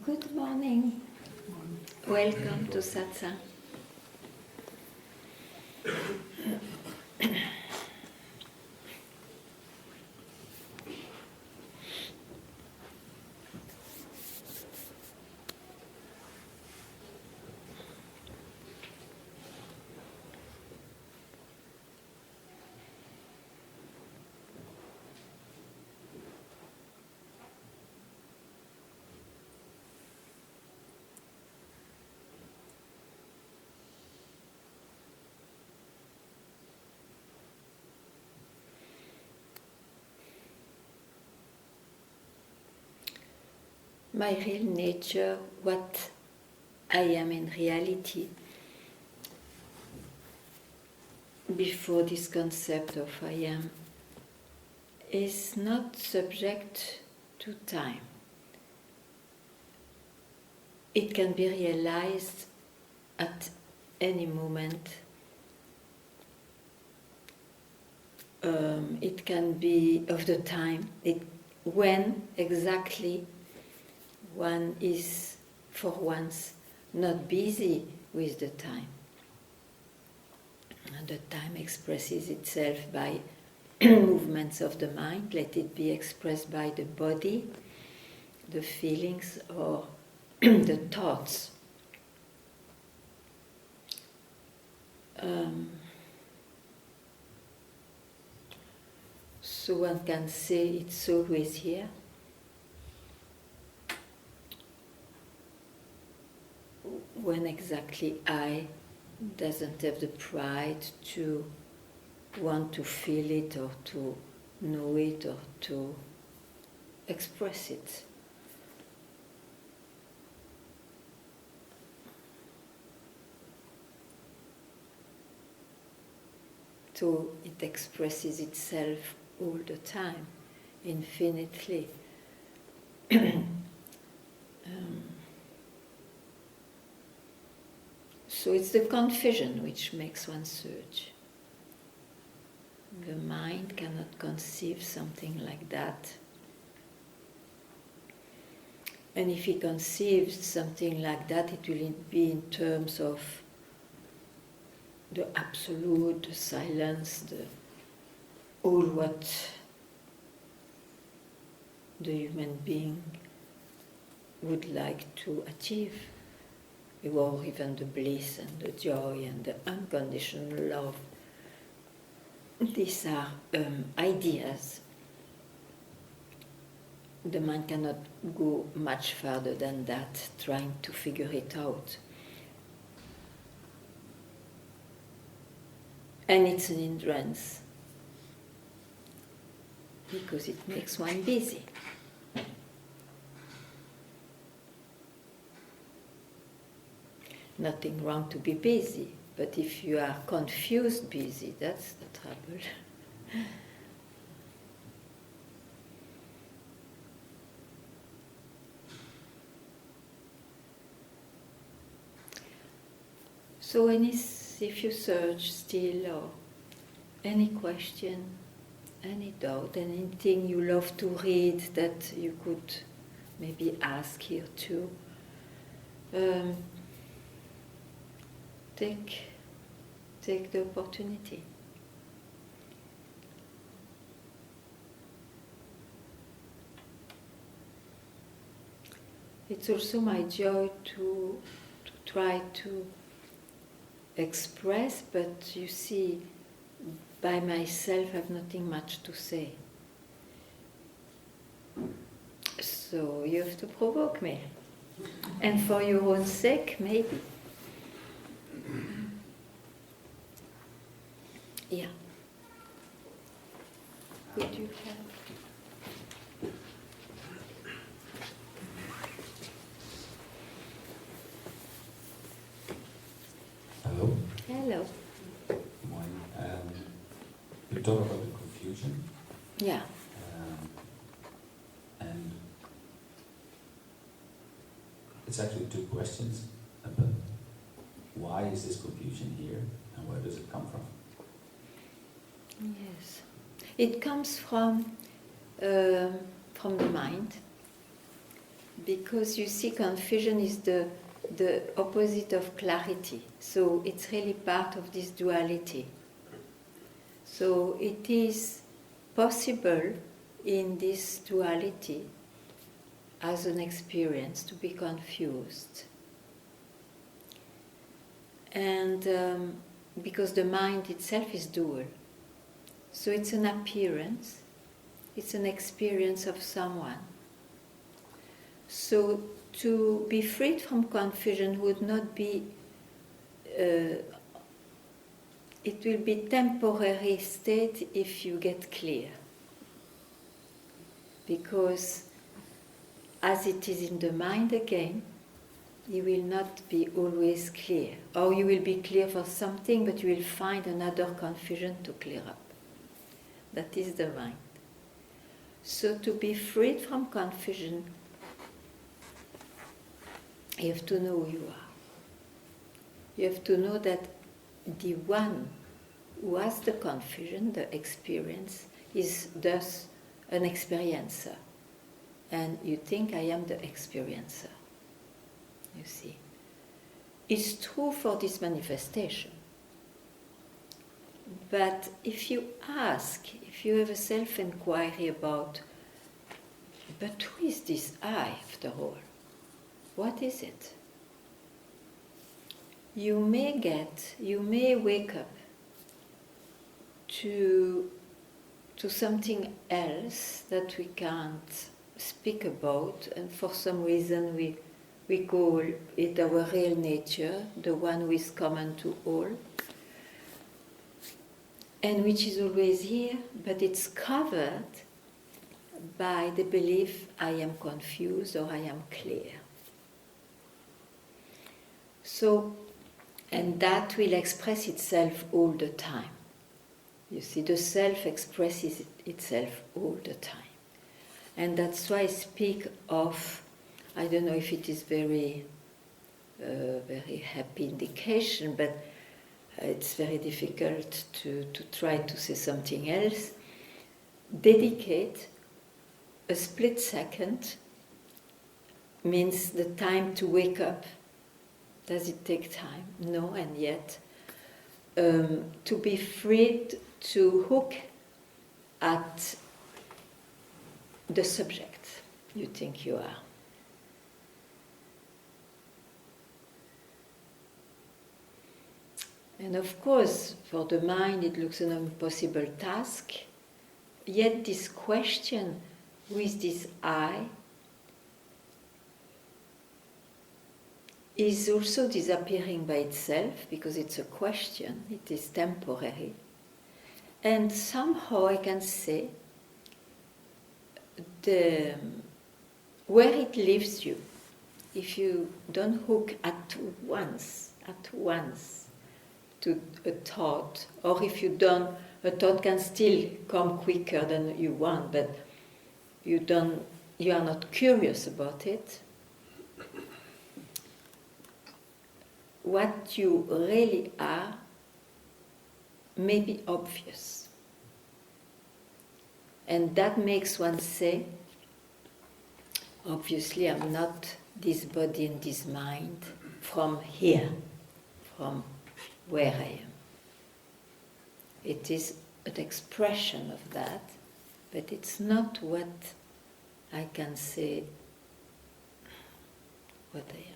Good morning. Welcome to Satsang. My real nature, what I am in reality, before this concept of I am, is not subject to time. It can be realized at any moment. It can be of the time, when exactly one is for once not busy with the time. And the time expresses itself by movements of the mind, let it be expressed by the body, the feelings, or the thoughts. So one can say it's always here. When exactly I doesn't have the pride to want to feel it or to know it or to express it. So it expresses itself all the time, infinitely. So it's the confusion which makes one search. The mind cannot conceive something like that. And if he conceives something like that, it will be in terms of the absolute, the silence, all what the human being would like to achieve. Or even the bliss and the joy and the unconditional love. These are ideas. The mind cannot go much further than that, trying to figure it out. And it's an hindrance, because it makes one busy. Nothing wrong to be busy, but if you are confused busy, that's the trouble. So if you search still, or any question, any doubt, anything you love to read that you could maybe ask here too, take the opportunity. It's also my joy to try to express, but you see, by myself I have nothing much to say. So you have to provoke me. And for your own sake, maybe. Yeah. Could you help? Hello. Hello. Morning. You talk about the confusion. Yeah. And it's actually two questions. But why is this confusion here, and where does it come from? Yes. It comes from the mind, because you see, confusion is the opposite of clarity. So it's really part of this duality. So it is possible in this duality as an experience to be confused. And because the mind itself is dual. So it's an appearance, it's an experience of someone. So to be freed from confusion would not be, it will be temporary state if you get clear. Because as it is in the mind again, you will not be always clear. Or you will be clear for something, but you will find another confusion to clear up. That is the mind. So to be freed from confusion, you have to know who you are. You have to know that the one who has the confusion, the experience, is thus an experiencer. And you think, I am the experiencer. You see. It's true for this manifestation. But if you ask, if you have a self-inquiry about, but who is this I after all? What is it? You may wake up to something else that we can't speak about, and for some reason we call it our real nature, the one who is common to all, and which is always here, but it's covered by the belief I am confused or I am clear. So, and that will express itself all the time. You see, the self expresses itself all the time. And that's why I speak of, I don't know if it is very happy indication, but it's very difficult to try to say something else. Dedicate a split second means the time to wake up. Does it take time? No, and yet to be freed to hook at the subject you think you are. And of course, for the mind it looks an impossible task, yet this question, who is this I, is also disappearing by itself, because it's a question, it is temporary. And somehow I can say, where it leaves you, if you don't hook at once to a thought, or if you don't, a thought can still come quicker than you want, but you are not curious about it. What you really are may be obvious. And that makes one say, obviously I'm not this body and this mind from here, from where I am. It is an expression of that, but it's not what I can say what I am.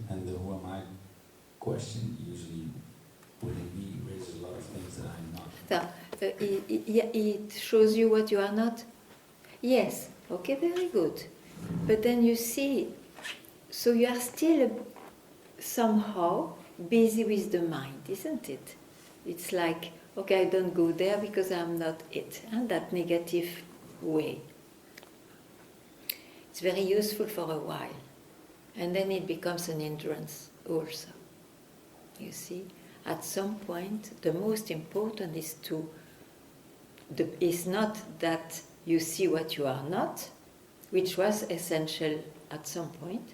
And the who am I question usually within me raises a lot of things that I'm not. So, it shows you what you are not? Yes, okay, very good. But then you see, so you are still somehow busy with the mind, isn't it? It's like, okay, I don't go there because I'm not it, and that negative way. It's very useful for a while. And then it becomes an hindrance also. You see, at some point, the most important is not that you see what you are not, which was essential at some point,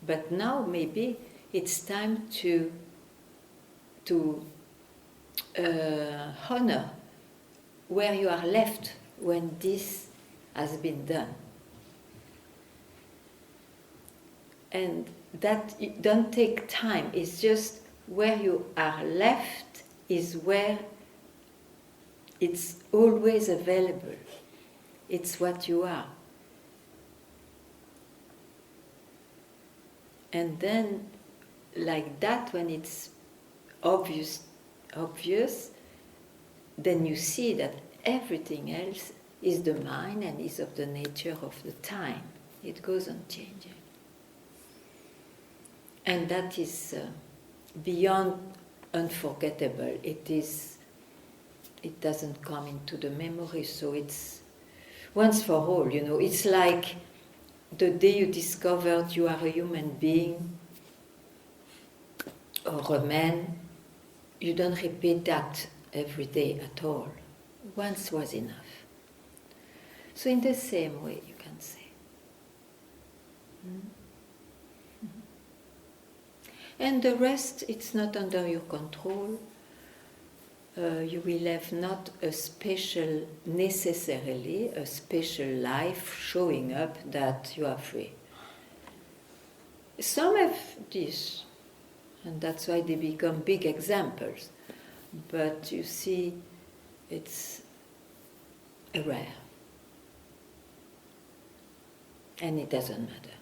but now maybe it's time to honor where you are left when this has been done. And that it don't take time, it's just where you are left is where it's always available. It's what you are. And then, like that, when it's obvious, then you see that everything else is the mind and is of the nature of the time. It goes on changing. And that is beyond unforgettable. It doesn't come into the memory, so it's once for all, It's like the day you discovered you are a human being or a man, you don't repeat that every day at all. Once was enough. So in the same way, you can say. And the rest, it's not under your control. You will have not necessarily a special life showing up that you are free. Some have this, and that's why they become big examples. But you see, it's rare. And it doesn't matter.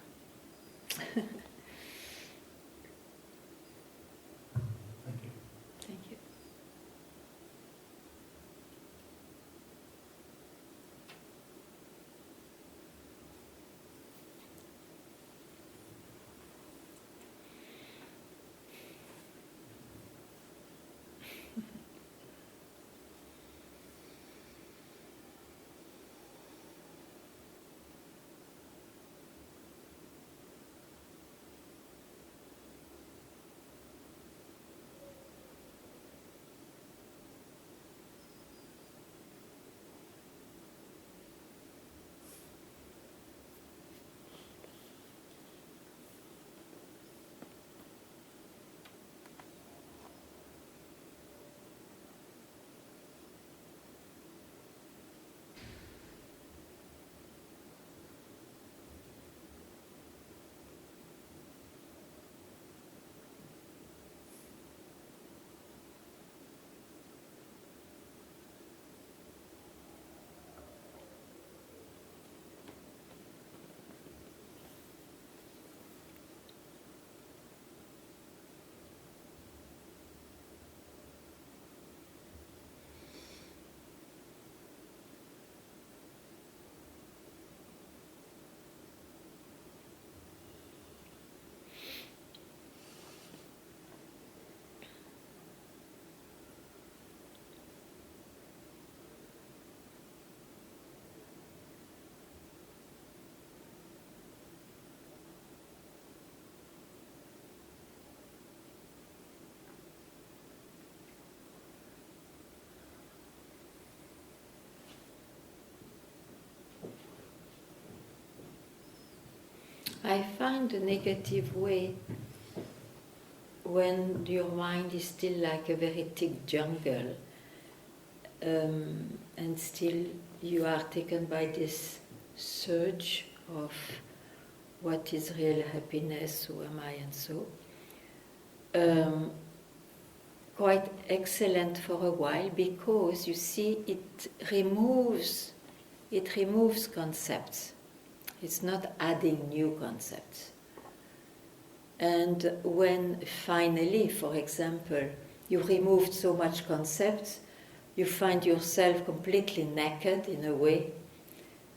I find the negative way when your mind is still like a very thick jungle, and still you are taken by this surge of what is real happiness, who am I, and so. Quite excellent for a while, because you see it removes concepts. It's not adding new concepts. And when finally, for example, you removed so much concepts, you find yourself completely naked in a way,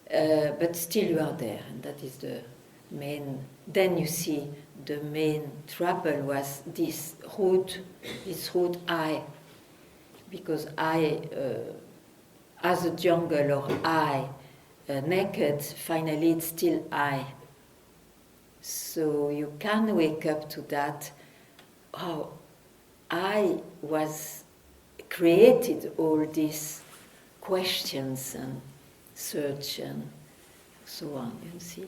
but still you are there, and that is the main. Then you see the main trouble was this root I, because I, as a jungle, or I, naked, finally it's still I. So you can wake up to that, oh, I was created all these questions and search and so on, you see.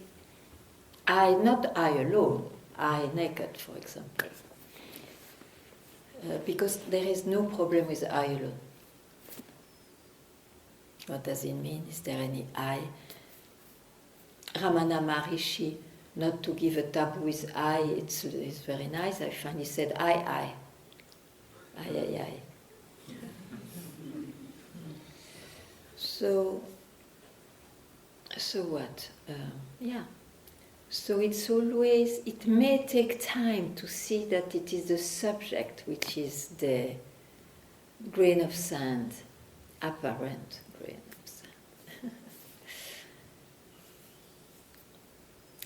I, not I alone, I naked, for example. because there is no problem with I alone. What does it mean? Is there any I? Ramana Maharishi, not to give a taboo with I, it's very nice. I find he said I. So what? Yeah. So it's always, it may take time to see that it is the subject which is the grain of sand, apparent grain of sand.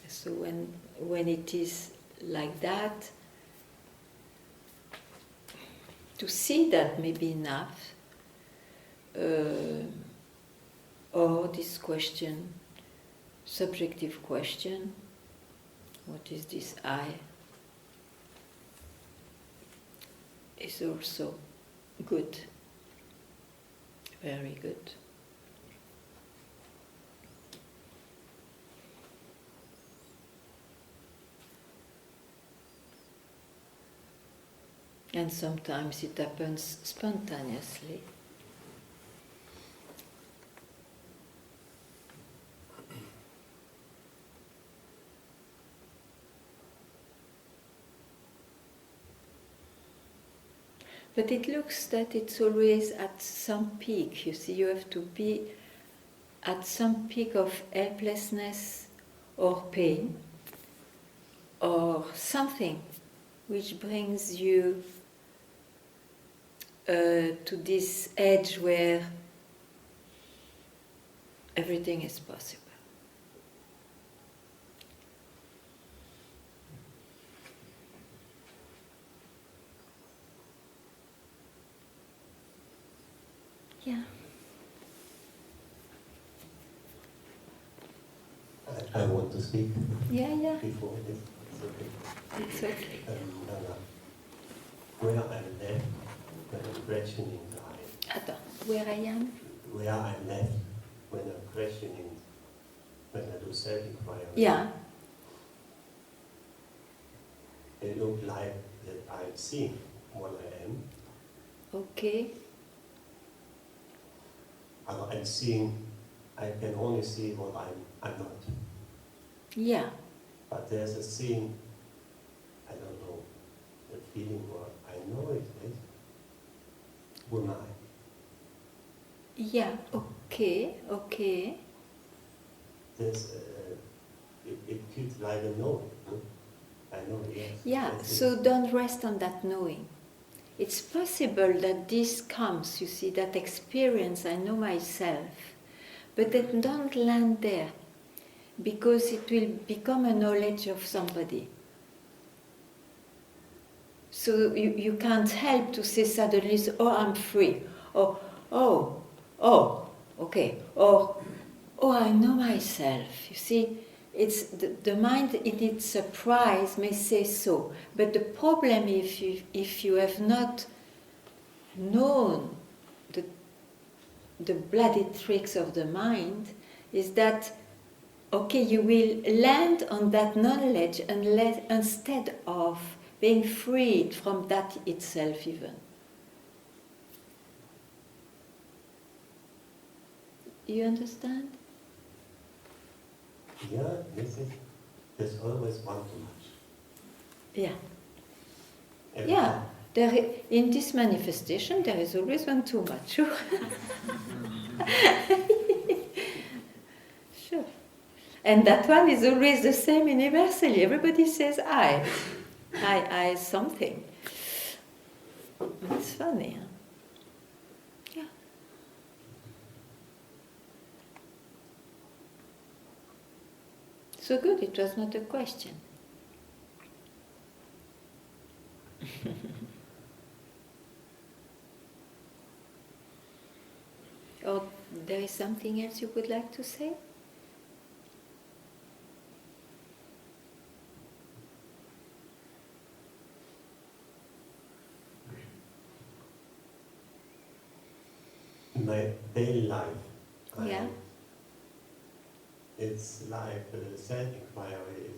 So when it is like that, to see that may be enough, or this question, subjective question, what is this I, is also good, very good. And sometimes it happens spontaneously. But it looks that it's always at some peak. You see, you have to be at some peak of helplessness or pain or something which brings you to this edge where everything is possible. Yeah. I want to speak. Yeah. Before this. It's okay. It's okay. Where I'm left when I'm questioning the I. Attends, where I am? Where I'm left when I'm questioning, when I do self-inquiry. Yeah. It looks like that I'm seeing what I am. Okay. I'm seeing, I can only see what I'm not. Yeah. But there's a seeing, I don't know, the feeling or I know it is. Who am I? Yeah, okay. There's, it feels like a knowing. Huh? I know, yes. Yeah, That's so it. don't rest on that knowing. It's possible that this comes, you see, that experience, I know myself, but then don't land there, because it will become a knowledge of somebody. So you can't help to say suddenly, oh, I'm free, or oh, okay, or oh, I know myself. You see, it's the mind in its surprise may say so, but the problem if you have not known the bloody tricks of the mind is that okay, you will land on that knowledge instead of being freed from that itself even. You understand? Yeah, there's always one too much. Yeah. Every Yeah. time. In this manifestation, there is always one too much. Sure. Sure. And that one is always the same universally. Everybody says I something. It's funny, huh? Yeah. So good, it was not a question. Or there is something else you would like to say? In my daily life, Yeah. It's like the self-inquiry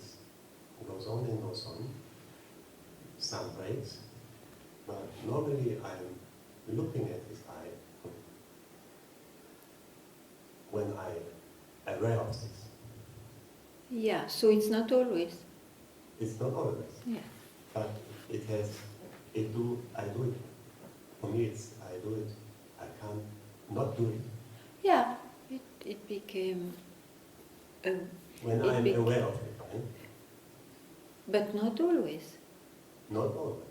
goes on and goes on. Some breaks, But normally I'm looking at this eye when I'm aware of this. Yeah, so it's not always. It's not always, Yeah. but I do it. For me, I do it. I can't not do it. Yeah, it became, When It I'm bec- aware of it, right? but not always. Not always.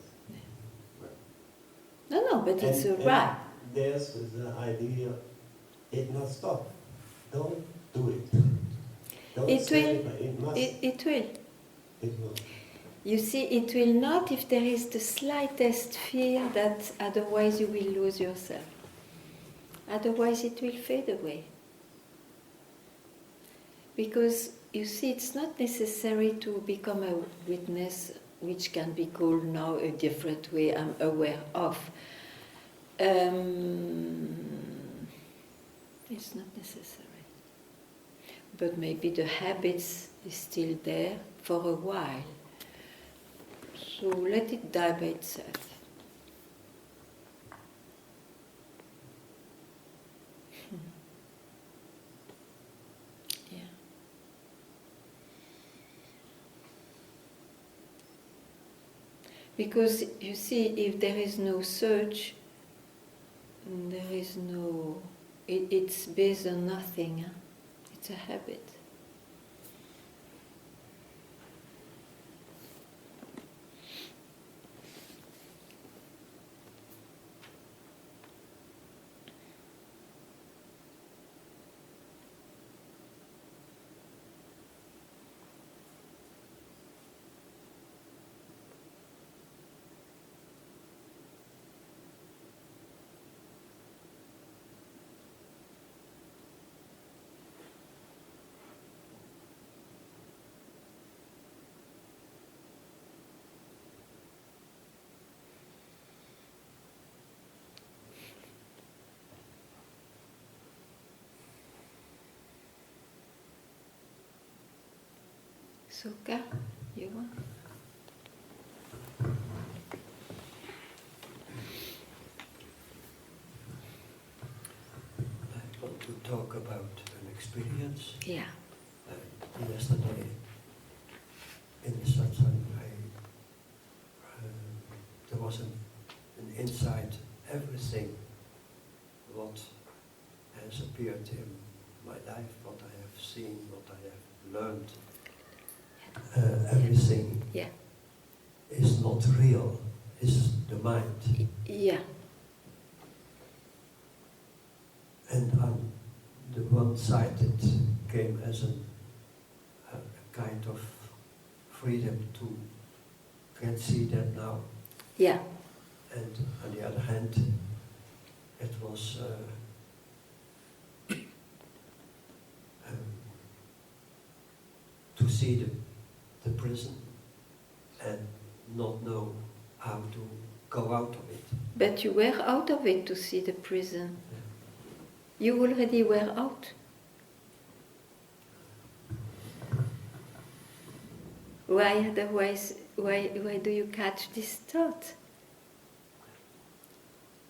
No, but it's And right. there's the idea, it must stop. Don't do it. Don't It say will. it must. It will. It will. You see, it will not if there is the slightest fear that otherwise you will lose yourself. Otherwise, it will fade away. Because, you see, it's not necessary to become a witness, which can be called now a different way, I'm aware of. It's not necessary. But maybe the habits is still there for a while. So let it die by itself. Yeah. Because you see, if there is no search, there is no. It's based on nothing. Huh? It's a habit. Sukha, you want? I want to talk about an experience. Yeah. Yesterday, in the satsang, there was an insight. Everything what has appeared in my life, what I have seen, what I have learned, everything Yeah. is not real. It's the mind. Yeah. And on the one side it came as a kind of freedom to can see that now. Yeah. And on the other hand, it was to see the prison and not know how to go out of it. But you were out of it to see the prison. You already were out. Why otherwise, why do you catch this thought?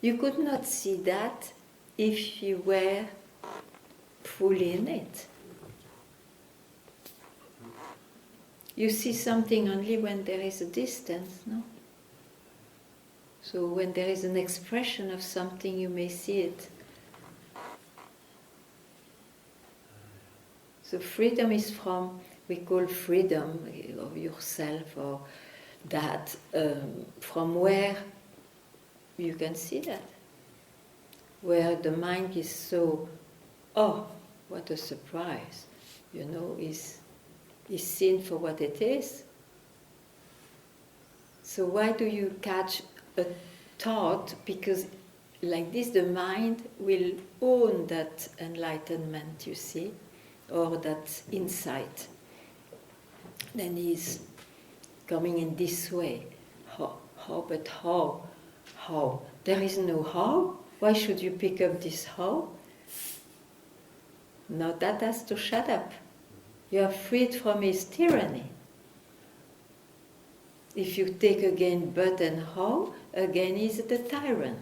You could not see that if you were fully in it. You see something only when there is a distance, no? So when there is an expression of something, you may see it. So freedom is from, we call freedom of yourself or that, from where you can see that. Where the mind is so, oh, what a surprise, is seen for what it is. So why do you catch a thought? Because like this the mind will own that enlightenment, you see, or that insight. Then he's coming in this way. But how? How? There is no how. Why should you pick up this how? No, that has to shut up. You are freed from his tyranny. If you take again but and how, again is the tyrant.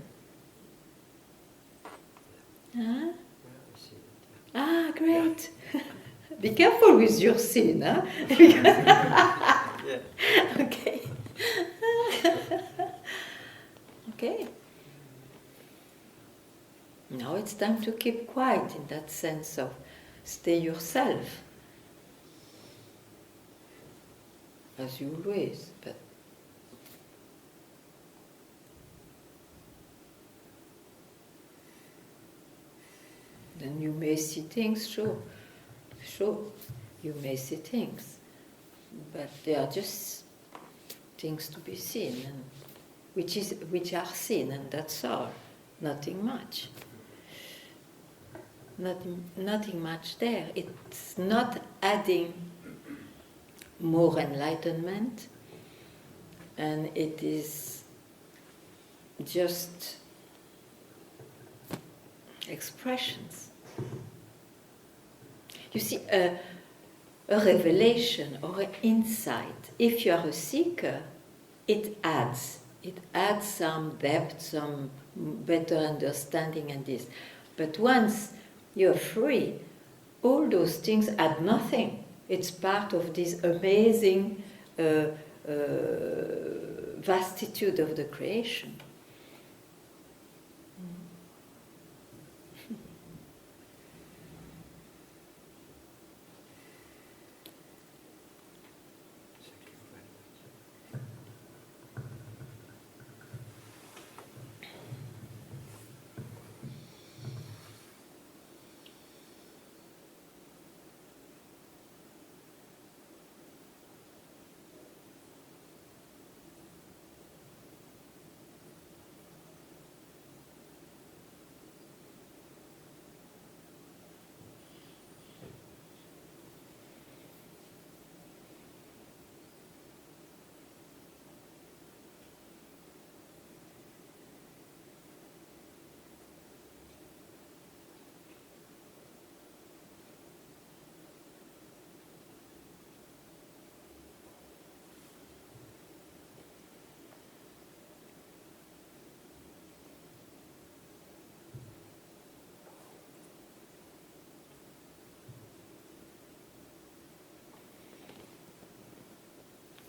Huh? Yeah, I see it. Ah, great. Be careful with your sin, huh? Yeah. Okay. Okay. Now it's time to keep quiet in that sense of stay yourself. As you always, but then you may see things, sure, you may see things, but they are just things to be seen, and which are seen, and that's all, nothing much. Nothing much there. It's not adding more enlightenment, and it is just expressions. You see, a revelation or an insight, if you are a seeker, it adds some depth, some better understanding and this. But once you're free, all those things add nothing. It's part of this amazing vastitude of the creation.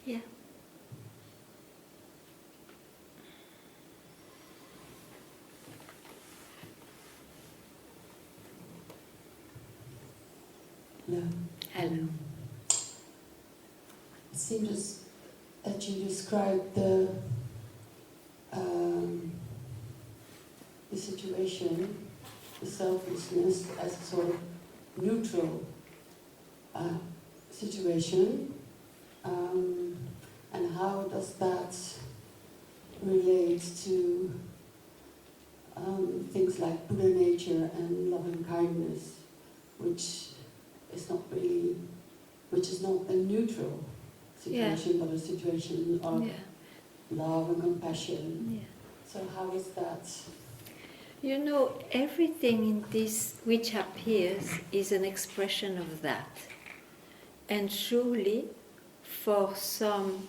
Yeah. Hello. Hello. It seems that you described the situation, the selflessness, as a sort of neutral situation, and how does that relate to things like Buddha nature and loving kindness, which is not a neutral situation, but a situation of love and compassion. Yeah. So how is that? You know, everything in this which appears is an expression of that. And surely, for some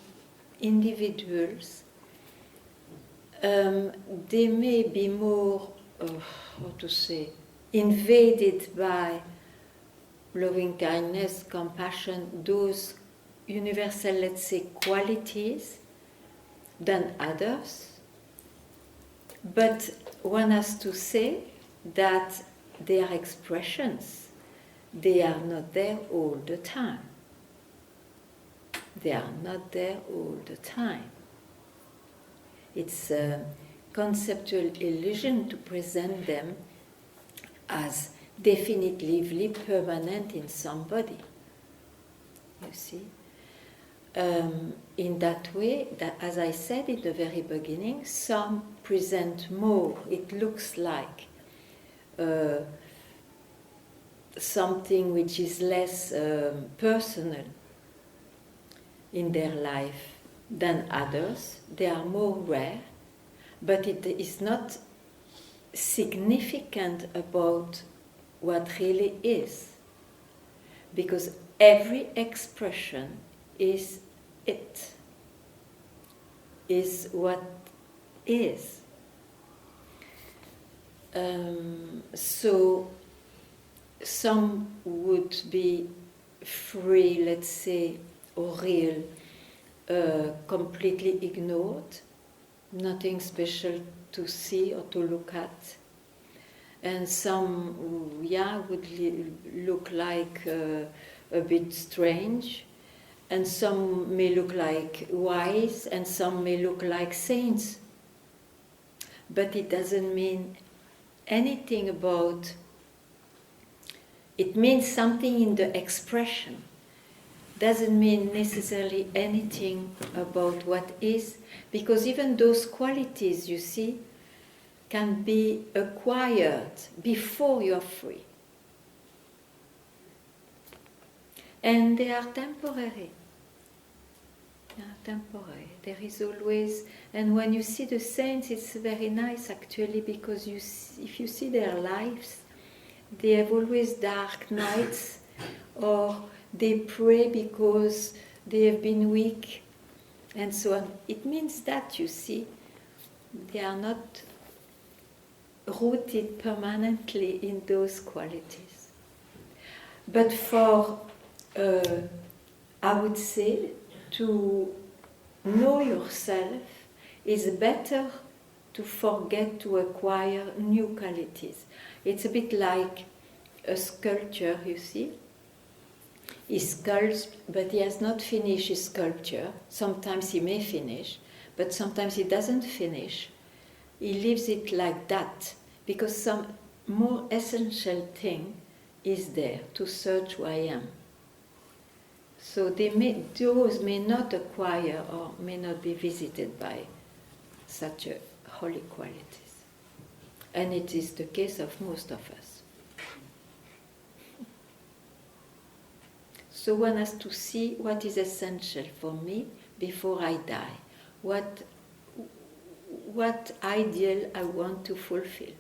individuals, they may be more, invaded by loving kindness, compassion, those universal, let's say, qualities than others. But one has to say that they are expressions. They are not there all the time. They are not there all the time. It's a conceptual illusion to present them as definitively permanent in somebody. You see? In that way, that, as I said in the very beginning, some present more. It looks like something which is less personal in their life than others. They are more rare, but it is not significant about what really is, because every expression is it. is what is. So some would be free, let's say, or real, completely ignored, nothing special to see or to look at. And some, would look like a bit strange, and some may look like wise, and some may look like saints. But it doesn't mean anything about, it means something in the expression. Doesn't mean necessarily anything about what is, because even those qualities, you see, can be acquired before you're free. And they are temporary. They are temporary. There is always, and when you see the saints, it's very nice actually, because you see, if you see their lives, they have always dark nights, or they pray because they have been weak, and so on. It means that, you see, they are not rooted permanently in those qualities. But for, I would say, to know yourself is better to forget to acquire new qualities. It's a bit like a sculptor, you see. He sculpts, but he has not finished his sculpture. Sometimes he may finish, but sometimes he doesn't finish. He leaves it like that, because some more essential thing is there to search who I am. So those may not acquire or may not be visited by such a holy qualities. And it is the case of most of us. So one has to see what is essential for me before I die. What ideal I want to fulfill.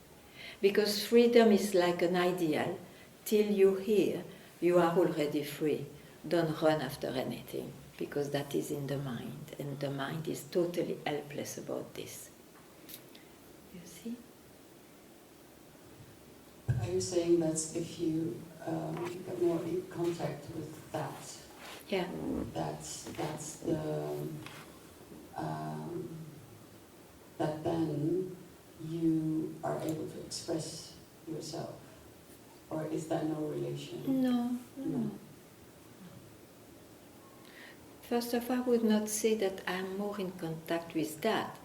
Because freedom is like an ideal. Till you're here, you are already free. Don't run after anything, because that is in the mind, and the mind is totally helpless about this. You see? Are you saying that if you get more in contact with that, Yeah. that's the that then you are able to express yourself, or is there no relation? No. First of all, I would not say that I'm more in contact with that.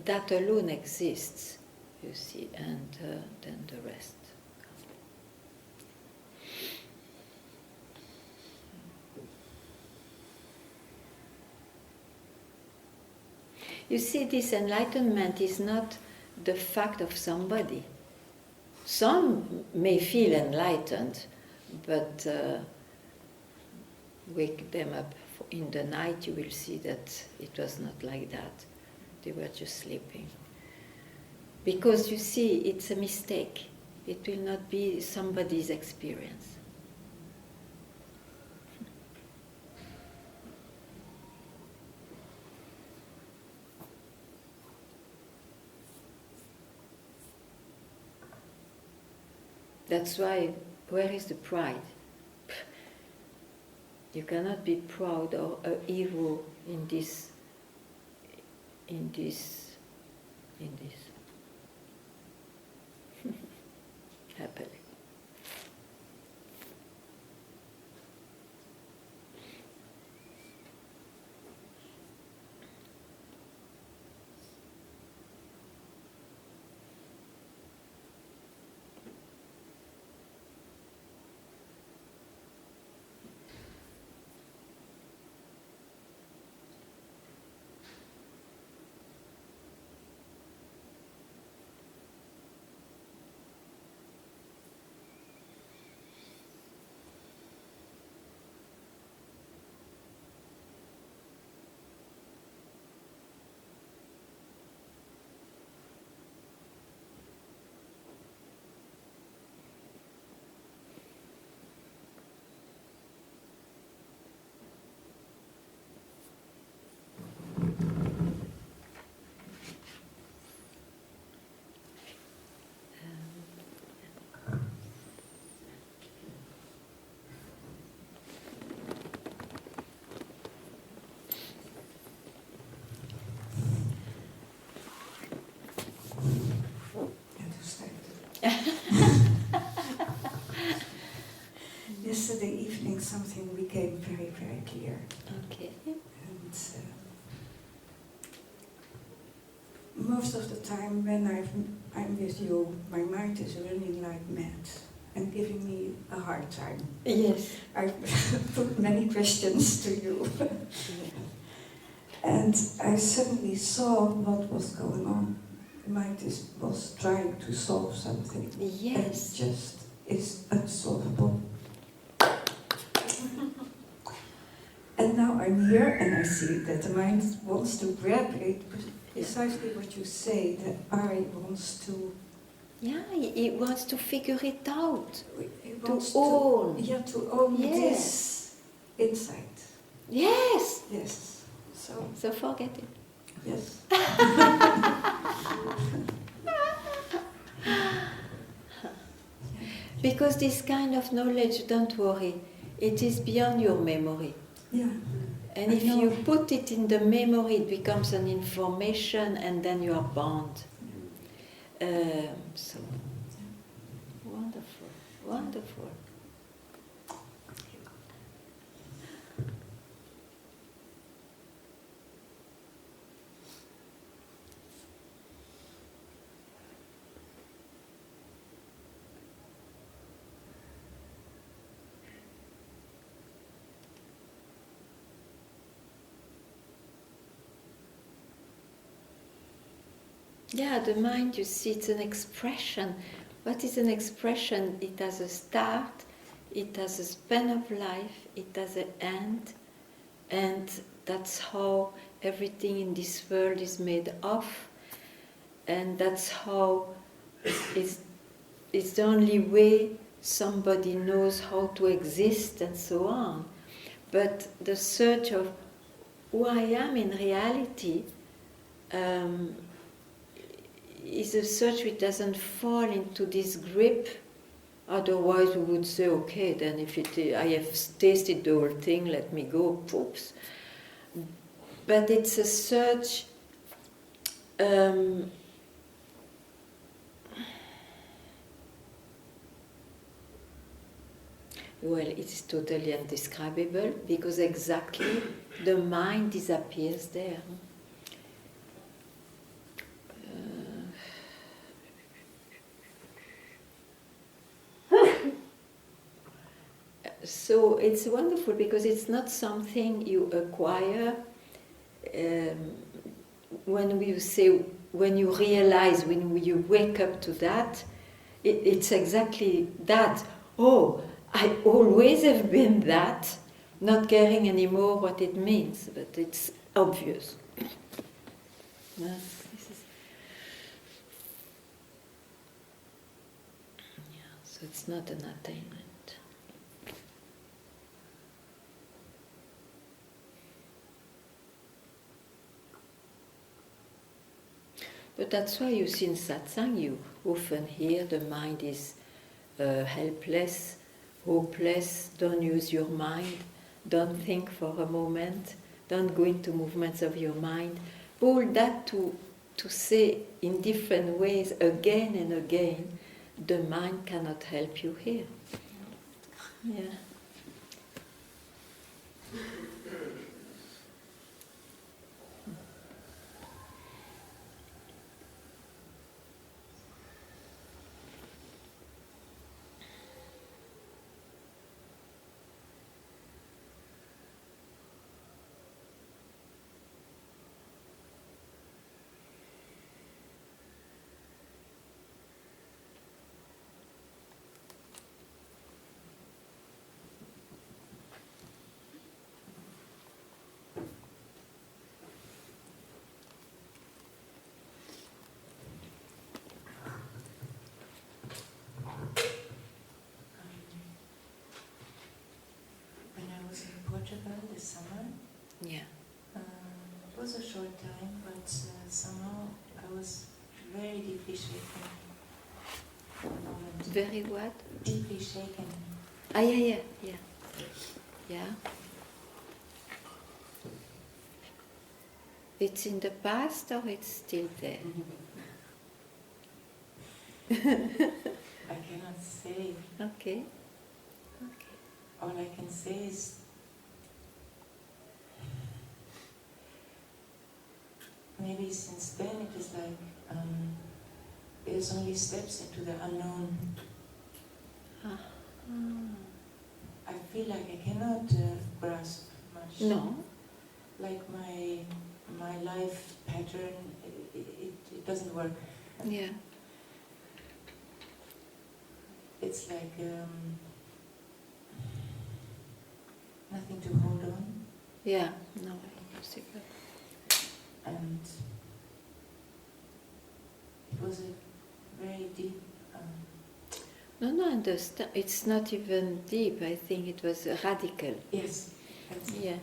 That alone exists, you see, and then the rest. You see, this enlightenment is not the fact of somebody. Some may feel enlightened, but wake them up in the night, you will see that it was not like that. They were just sleeping. Because you see, it's a mistake. It will not be somebody's experience. That's why, where is the pride? You cannot be proud or a hero in this. Happily. something became very, very clear. Okay. And most of the time when I'm with you, my mind is running like mad and giving me a hard time. Yes. I've put many questions to you. And I suddenly saw what was going on. The mind was trying to solve something. Yes. It just is unsolvable. And now I'm here and I see that the mind wants to grab it, precisely what you say, that I wants to... Yeah, he wants to figure it out. It To wants own. Yeah, to own Yes. this insight. Yes. Yes. So forget it. Yes. Because this kind of knowledge, don't worry, it is beyond your memory. Yeah. And I if know. you put it in the memory, it becomes an information and then you are bound. So, wonderful, wonderful. Yeah, the mind, you see, it's an expression. What is an expression? It has a start, it has a span of life, it has an end, and that's how everything in this world is made of, and that's how it's the only way somebody knows how to exist and so on. But the search of who I am in reality is a search which doesn't fall into this grip. Otherwise we would say, okay, then if I have tasted the whole thing, let me go, poops. But it's a search well, it's totally indescribable because exactly the mind disappears there. So it's wonderful because it's not something you acquire. When you realize, when you wake up to that, it's exactly that. Oh, I always have been that, not caring anymore what it means, but it's obvious. So it's not an attainment. But that's why you see in satsang, you often hear the mind is helpless, hopeless, don't use your mind, don't think for a moment, don't go into movements of your mind. All that to say in different ways again and again, the mind cannot help you here. Yeah. Portugal this summer. Yeah. It was a short time, but somehow I was very deeply shaken for a moment. Very what? Deeply shaken. Ah, yeah. Yeah. It's in the past or it's still there? I cannot say. Okay. all I can say is maybe since then it is like there's only steps into the unknown. I feel like I cannot grasp much. No. Like my life pattern, it doesn't work. Yeah. It's like nothing to hold on, Yeah. No. Possible. and it was a very deep. No, I understand. It's not even deep. I think it was radical. Yes, that's it. Yeah.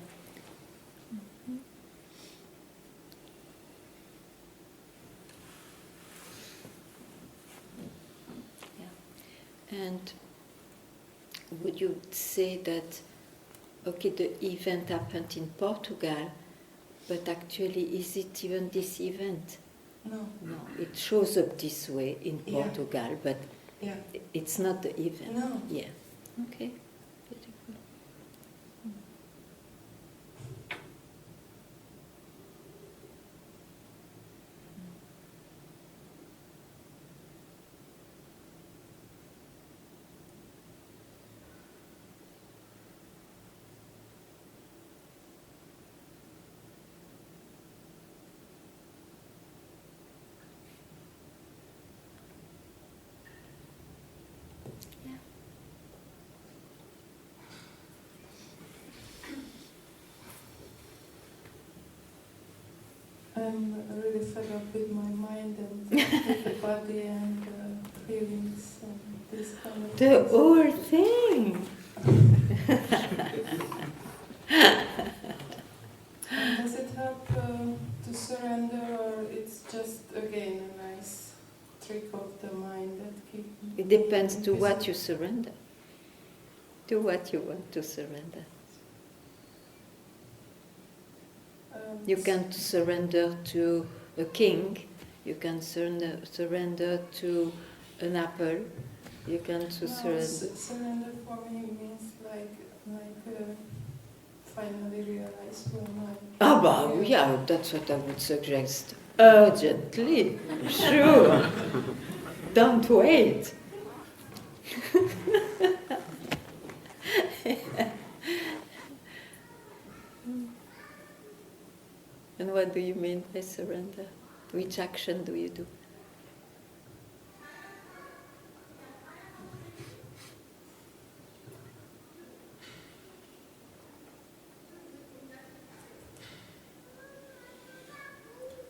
Yeah. And would you say that, okay, the event happened in Portugal, but actually, is it even this event? No. No, it shows up this way in Yeah. Portugal, but Yeah. it's not the event. No. Yeah. Okay. Beautiful. I'm really fed up with my mind and with the body and feelings and this kind of The things. whole thing. And does it help to surrender, or it's just again a nice trick of the mind that keeps? It depends to what you surrender. To what you want to surrender. You can surrender to a king. You can surrender to an apple. You can surrender. Surrender for me means like finally realize who am I. Ah, bah, yeah, that's what I would suggest. Urgently, sure. Don't wait. And what do you mean by surrender? Which action do you do?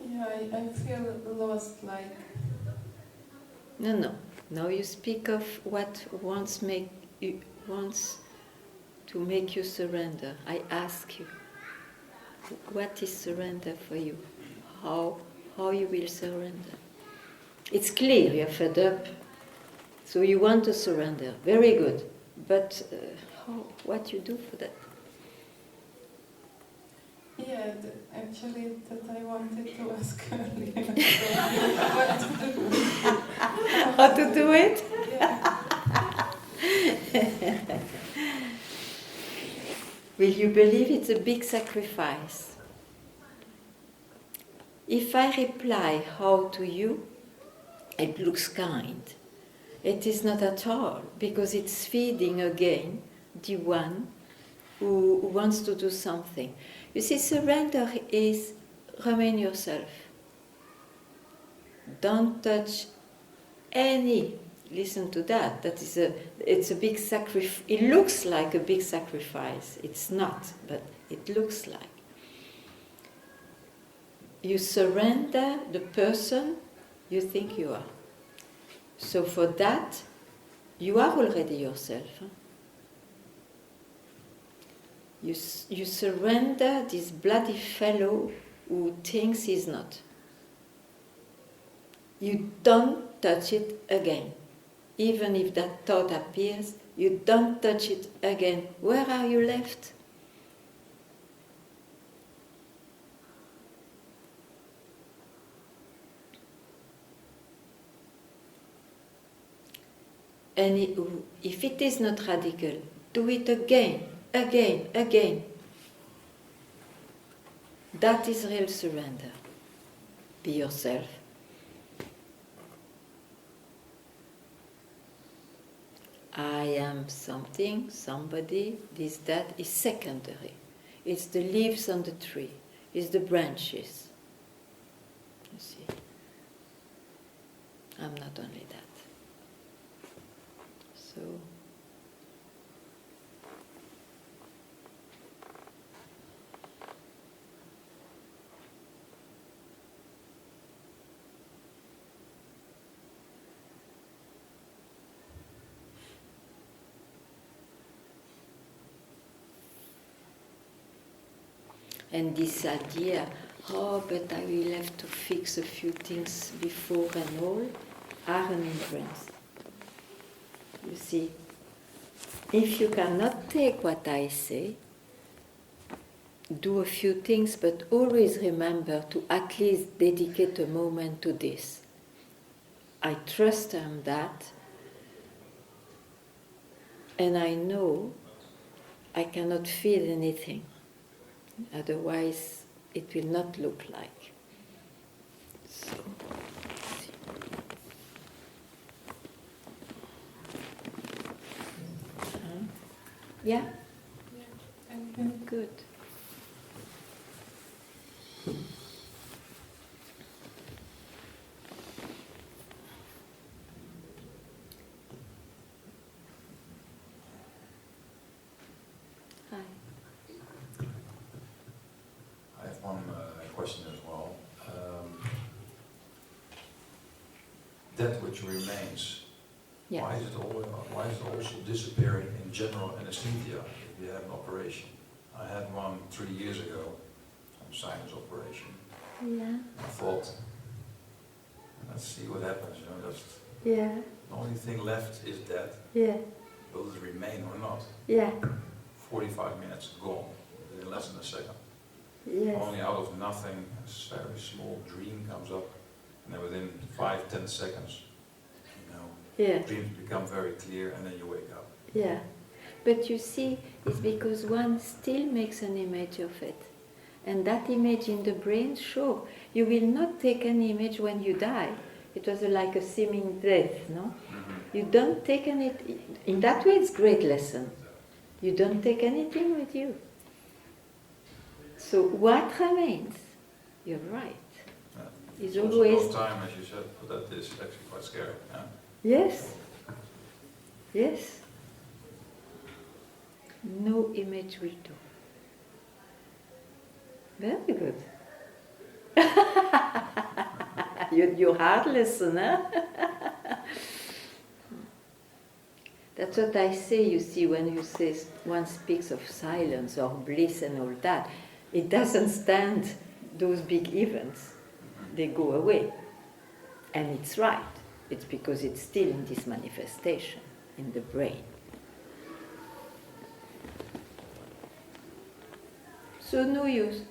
Yeah, I feel lost, like No. Now you speak of what wants to make you surrender. I ask you, what is surrender for you? How you will surrender? It's clear you're fed up, so you want to surrender. Very good. But what you do for that? yeah, actually that I wanted to ask earlier. So, what to do? How to do it? Yeah. Will you believe it's a big sacrifice? If I reply how to you, it looks kind. It is not at all, because it's feeding again the one who wants to do something. You see, surrender is remain yourself. Don't touch any. Listen to that. It's a big sacrifice. It looks like a big sacrifice. It's not, but it looks like. You surrender the person you think you are. So for that, you are already yourself. Huh? You surrender this bloody fellow who thinks he's not. You don't touch it again. Even if that thought appears, you don't touch it again. Where are you left? And if it is not radical, do it again, again, again. That is real surrender. Be yourself. I am something, somebody, this, that is secondary. It's the leaves on the tree, it's the branches. You see, I'm not only that. So, and this idea, oh, but I will have to fix a few things before and all, are an hindrance. You see, if you cannot take what I say, do a few things, but always remember to at least dedicate a moment to this. I trust that, and I know I cannot feel anything. Otherwise, it will not look like. So, yeah? Good. Hi. I have one question as well. That which remains, Yeah. why is it also disappearing in general anesthesia if you have an operation? I had one 3 years ago, some sinus operation. Yeah. I thought, let's see what happens. Just Yeah. the only thing left is that. Yeah. Will it remain or not? Yeah. 45 minutes gone, in less than a second. Yes. Only out of nothing, a very small dream comes up, and then within 5-10 seconds, Yeah. dreams become very clear, and then you wake up. Yeah. But you see, it's because one still makes an image of it. And that image in the brain, sure, you will not take an image when you die. It was like a seeming death, no? You don't take any, in that way it's great lesson. You don't take anything with you. So what remains? You're right. Is It's also always no time, as you said, but that is actually quite scary. Yeah? yes. Yes. No image will do. Very good. Your hard lesson, huh? That's what I say, you see, when you say one speaks of silence or bliss and all that. It doesn't stand those big events. They go away. And it's right. It's because it's still in this manifestation, in the brain. So no use.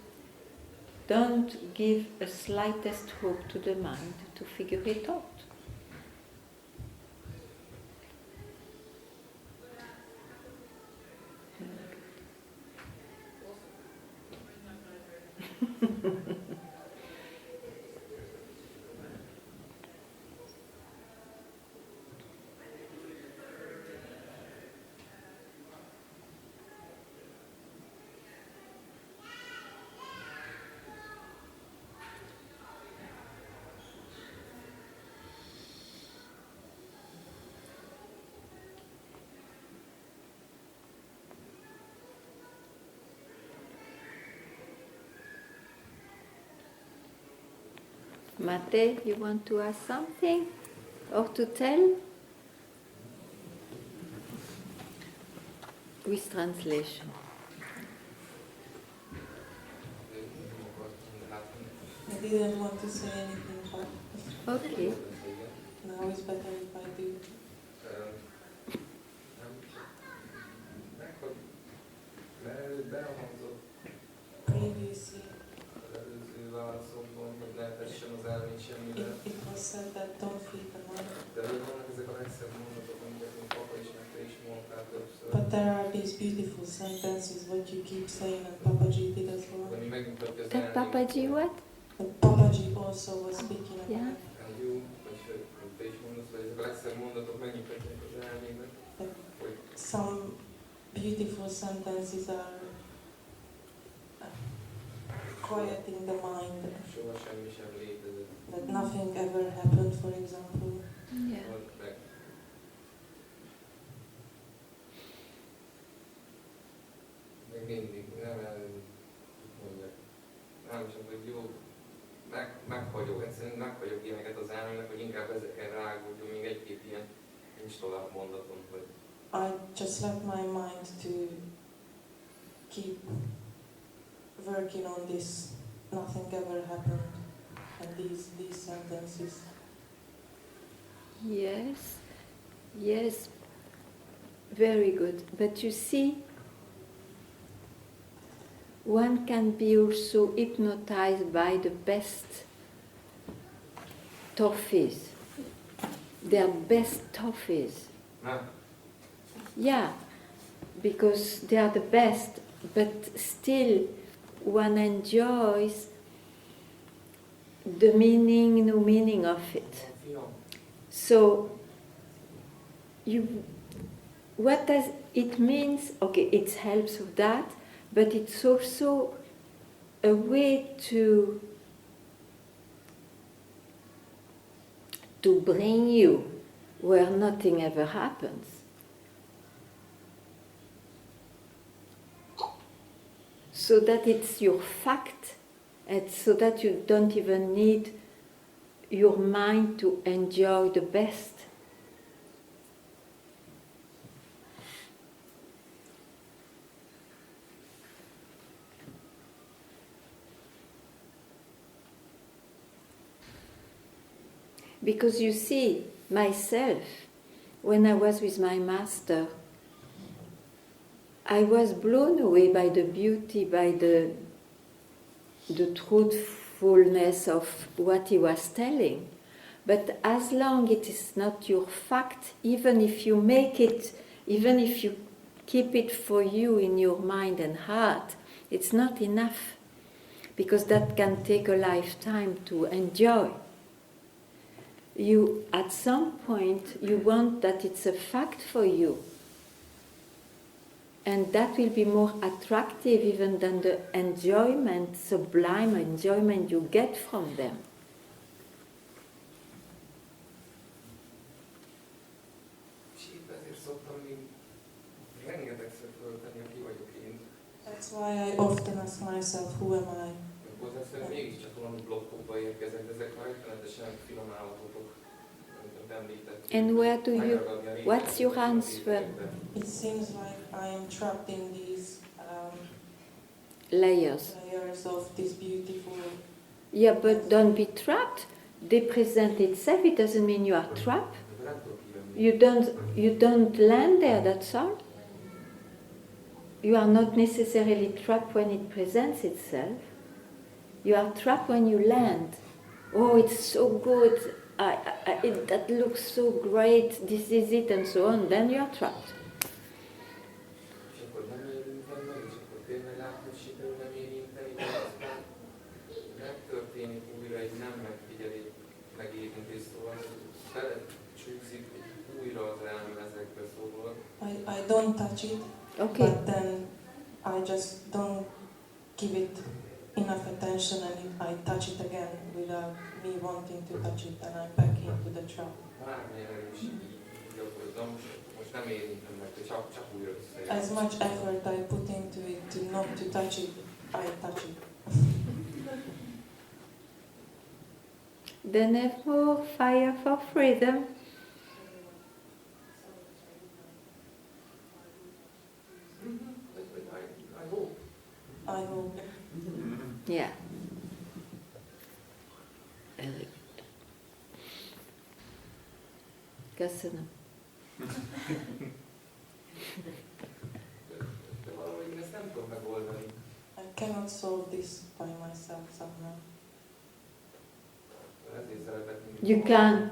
Don't give a slightest hope to the mind to figure it out. Mate, you want to ask something or to tell? With translation. I didn't want to say anything, but Okay. now it's better if I do. Previously, it was said that don't feed the mind. But there are these beautiful sentences, what you keep saying, and Papaji did as well. That Papaji what? But Papaji also was speaking about Yeah. that some beautiful sentences are quieting the mind, that nothing ever happened, for example. Yeah. Még mindig nem csak, hogy jó, meghagyok, egyszerűen meghagyok ilyeneket az elmének, hogy inkább ezeken rágódjon még egy-két ilyen nincs tovább mondatom, hogy I just let my mind to keep working on this, nothing ever happened, and these sentences. Yes, yes, very good. But you see, one can be also hypnotized by the best toffees, their best toffees. Yeah, because they are the best, but still one enjoys the new meaning of it. So, what does it means? Okay, it helps with that, but it's also a way to bring you where nothing ever happens. So that it's your fact, and so that you don't even need your mind to enjoy the best. Because you see, myself, when I was with my master, I was blown away by the beauty, by the truthfulness of what he was telling. But as long it is not your fact, even if you make it, even if you keep it for you in your mind and heart, it's not enough, because that can take a lifetime to enjoy. You, at some point, you want that it's a fact for you. And that will be more attractive even than the enjoyment, sublime enjoyment you get from them. That's why I often ask myself, who am I? And where do you, what's your answer? It seems like I am trapped in these Layers. layers of this beautiful. Yeah, but don't be trapped. They present itself, it doesn't mean you are trapped. You don't land there, that's all. You are not necessarily trapped when it presents itself. You are trapped when you land. Oh, it's so good. That looks so great. This is it, and so on. Then you are trapped. I don't touch it, Okay. but then I just don't give it enough attention, and I touch it again without me wanting to touch it, and I'm back into the trap. As much effort I put into it to not to touch it, I touch it. Then have more fire for freedom. I hope. Yeah. Very good. Köszönöm. I cannot solve this by myself somehow. You can.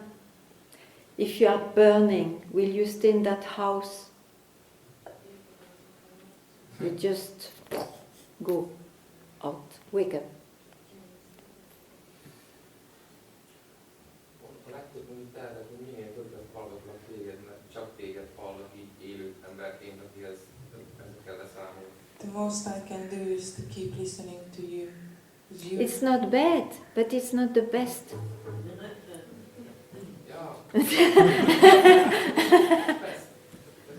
If you are burning, will you stay in that house? You just go out, wake up. A legtöbb, amit elvett, hogy minél többet hallgatlak téged, mert csak téged hallak így élő emberként, akihez ezekkel leszámol. The most I can do is to keep listening to you. It's not bad, but it's not the best. Ja.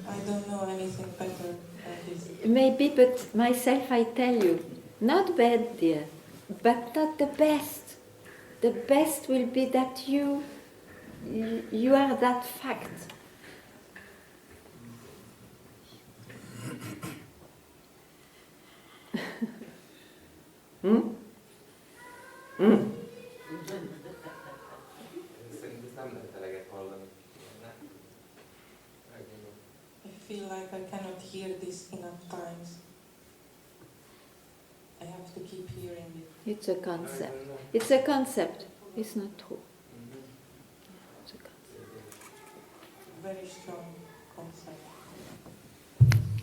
I don't know anything better than this. Maybe, but myself I tell you, not bad, dear, but not the best. The best will be that you are that fact. Szerint ezt nem lehet eleget hallani. I feel like I cannot hear this enough times. I have to keep hearing it. It's a concept. It's a concept. It's not true. It's a concept. Very strong concept.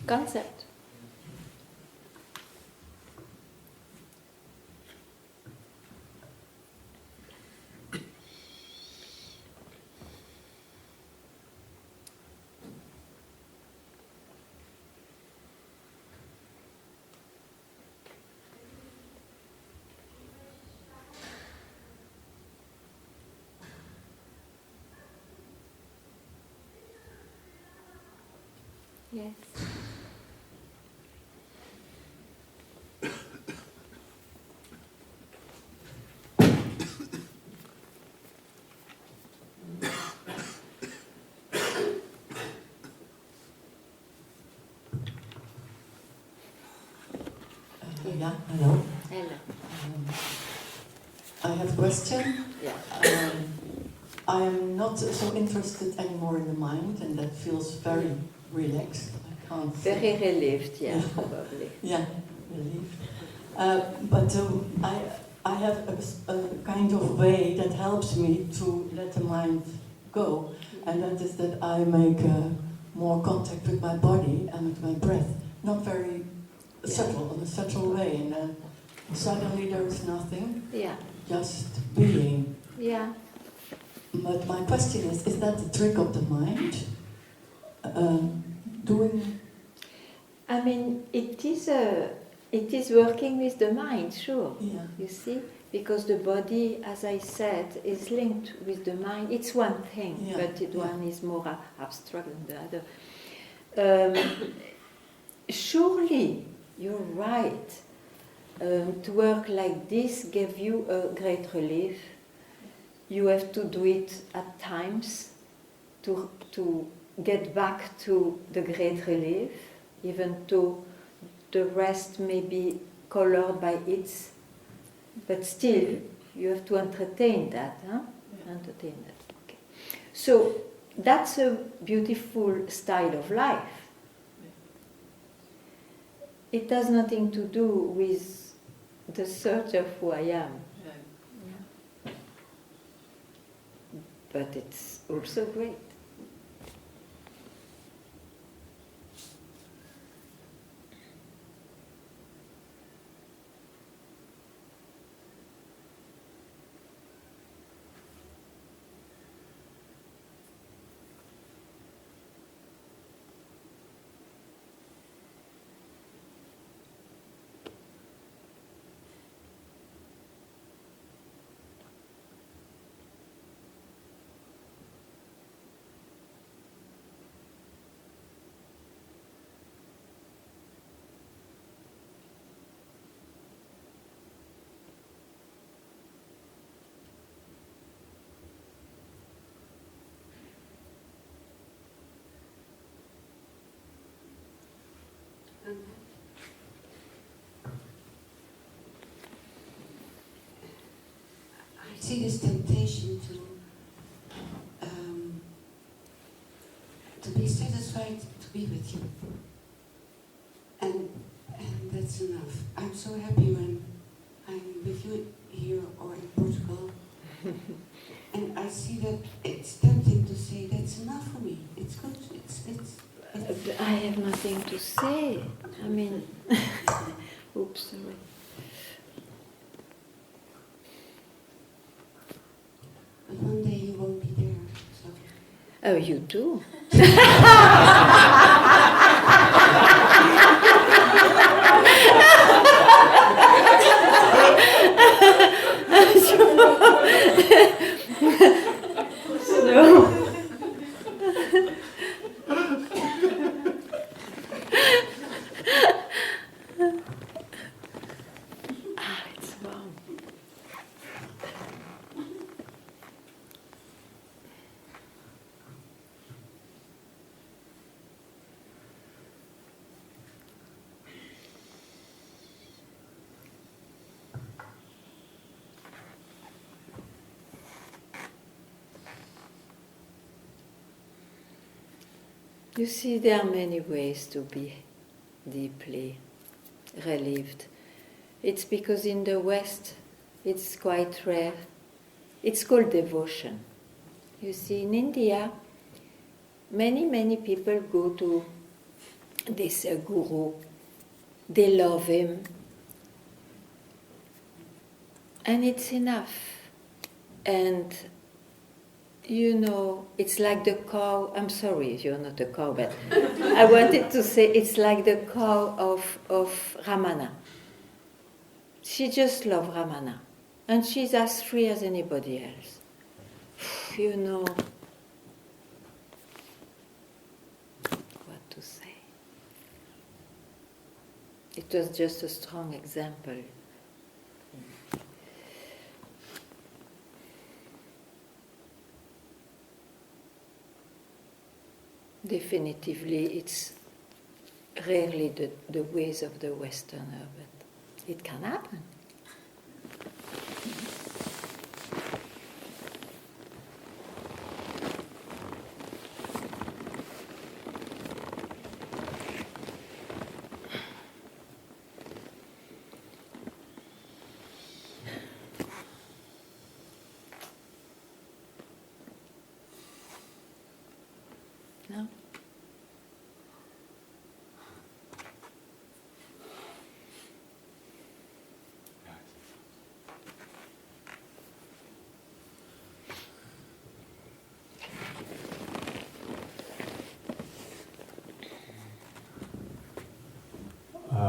Concept. Yes. Yeah, hello. Hello. I have a question. Yeah. I am not so interested anymore in the mind, and that feels very relaxed. I can't. Very relieved, yeah, probably. Yeah, relieved. But I have a kind of way that helps me to let the mind go, and that is that I make more contact with my body and with my breath. Not very subtle, in a subtle way, and then suddenly there is nothing, just being. Yeah. But my question is that the trick of the mind? Doing? I mean, it is working with the mind, sure. Yeah. You see, because the body, as I said, is linked with the mind. It's one thing, but one is more abstract than the other. Surely, you're right. To work like this gave you a great relief. You have to do it at times to get back to the great relief, even though the rest may be colored by it, but still you have to entertain that, huh? Entertain that. Okay. So that's a beautiful style of life. It has nothing to do with the search of who I am. But it's also great. I see this temptation to be satisfied to be with you, and that's enough. I'm so happy when I'm with you here or in Portugal, and I see that it's tempting to say that's enough for me. It's good. It's I have nothing to say. I mean, oops, sorry. But one day you won't be there, so. Oh, you too. So, it's warm. You see, there are many ways to be deeply relieved. It's because in the West it's quite rare. It's called devotion. You see, in India, many people go to this guru. They love him. And it's enough. And you know, it's like the cow. I'm sorry, you're not a cow, but I wanted to say it's like the cow of Ramana. She just loves Ramana. And she's as free as anybody else. You know, what to say. It was just a strong example. Definitively, it's rarely the ways of the Westerner, but it can happen. No?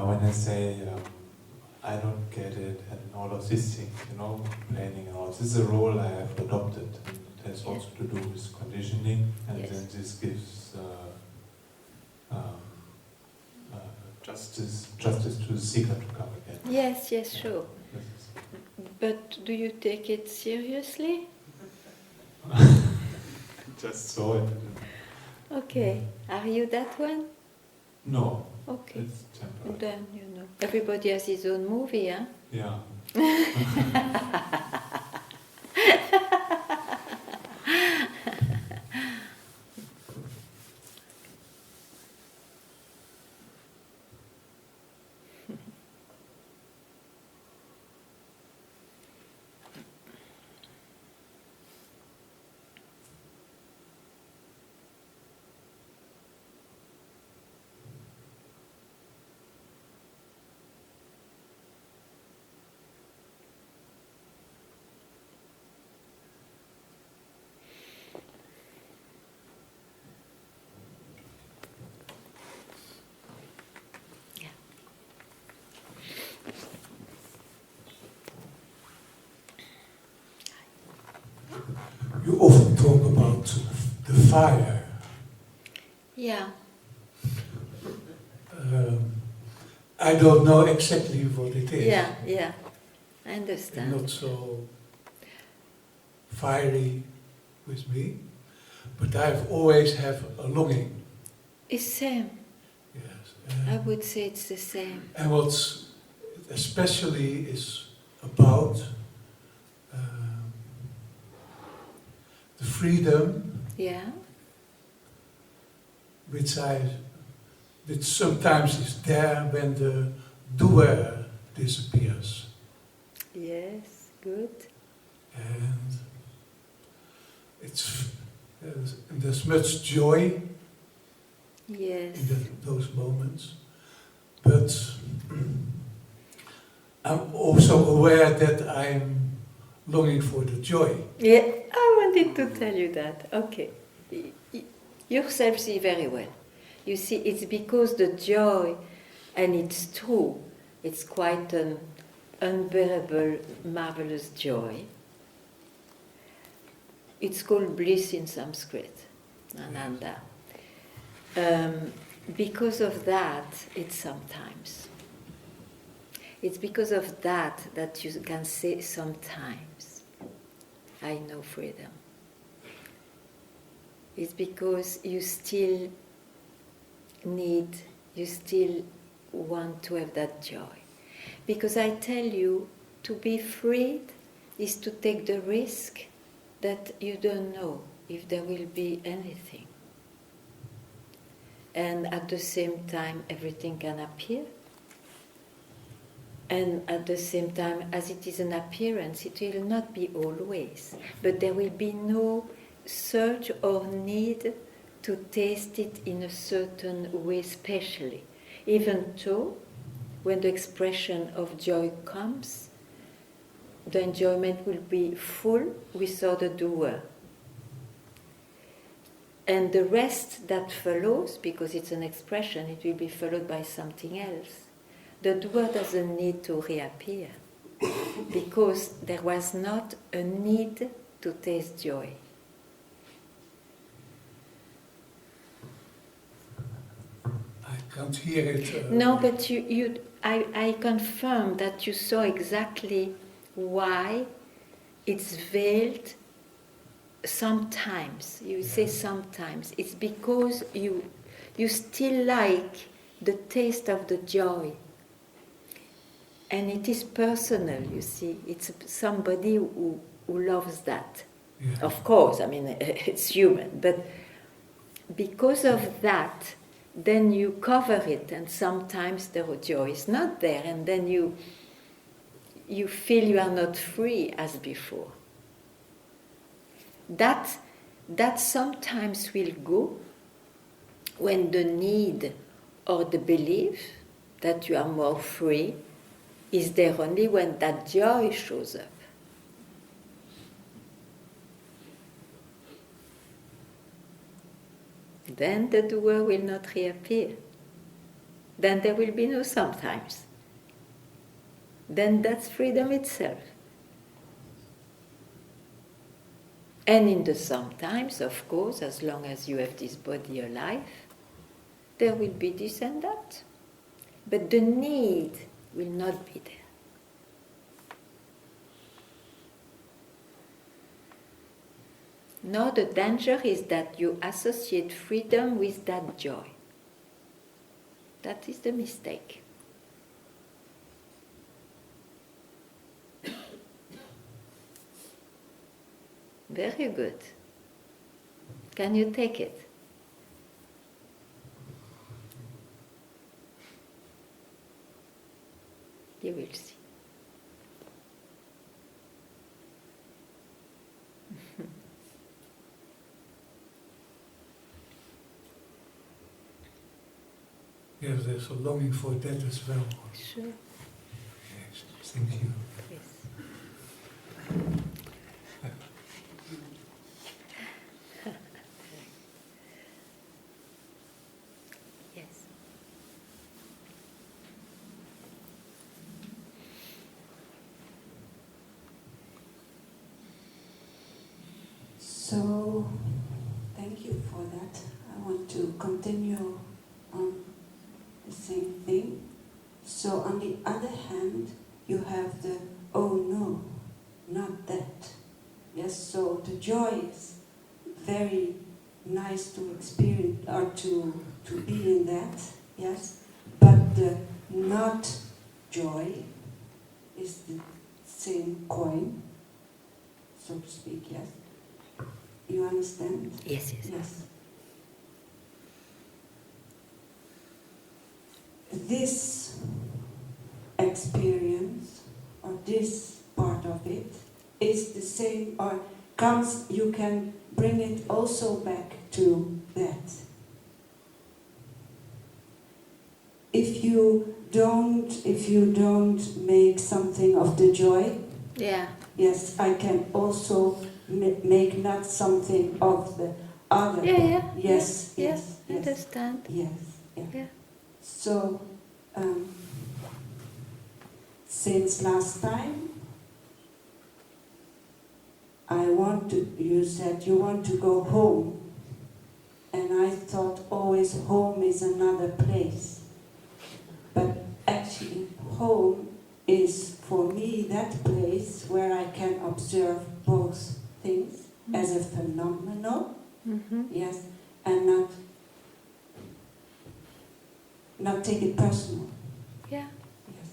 When I say I don't get it and all of these things, planning and all, this is a role I have adopted. And it has also to do with conditioning, and then this gives justice to the seeker to come again. Yes, sure. But do you take it seriously? Just saw it. Okay. Are you that one? No. Okay. It's temporary. Then, everybody has his own movie, huh? Yeah. You often talk about the fire. Yeah. I don't know exactly what it is. Yeah. I understand. It's not so fiery with me, but I've always have a longing. It's same. Yes. I would say it's the same. And what's especially is about the freedom, which sometimes is there when the doer disappears. Yes, good. And there's much joy in those moments, but I'm also aware that I'm longing for the joy. Yeah, I wanted to tell you that. Okay. Yourself see very well. You see, it's because the joy, and it's true, it's quite an unbearable, marvelous joy. It's called bliss in Sanskrit, Ananda. Because of that, it's sometimes. It's because of that that you can say sometimes, I know freedom. It's because you still want to have that joy. Because I tell you, to be freed is to take the risk that you don't know if there will be anything. And at the same time, everything can appear. And at the same time, as it is an appearance, it will not be always. But there will be no search or need to taste it in a certain way specially. Even though, when the expression of joy comes, the enjoyment will be full without a doer. And the rest that follows, because it's an expression, it will be followed by something else. The doer doesn't need to reappear, because there was not a need to taste joy. I can't hear it. No, but I confirm that you saw exactly why it's veiled sometimes. You say sometimes. It's because you still like the taste of the joy. And it is personal, you see. It's somebody who loves that. Yeah. Of course, I mean, it's human. But because of that, then you cover it, and sometimes the joy is not there, and then you feel you are not free as before. That sometimes will go when the need or the belief that you are more free is there only when that joy shows up. Then the doer will not reappear. Then there will be no sometimes. Then that's freedom itself. And in the sometimes, of course, as long as you have this body alive, there will be this and that. But the need will not be there. No, the danger is that you associate freedom with that joy. That is the mistake. Very good. Can you take it? You will see. Yes, there's a longing for that as well. Sure. Yes, thank you. Yes. Yes. So, thank you for that. I want to continue on the same thing. So, on the other hand, you have the, oh no, not that. Yes, so the joy is very nice to experience or to be in that, yes. But the not joy is the same coin, so to speak, yes. You understand? Yes, yes. Yes. This experience, or this part of it, is the same, or comes, you can bring it also back to that. If you you don't make something of the joy, Yeah. yes, I can also make not something of the other. Yeah, yeah. Yes, yeah, yes, yeah. yes. Understand. Yes, yeah. Yeah. So, since last time, you said you want to go home, and I thought always home is another place. But actually, home is for me that place where I can observe both things as a phenomenon, yes, and not take it personal. Yeah. Yes.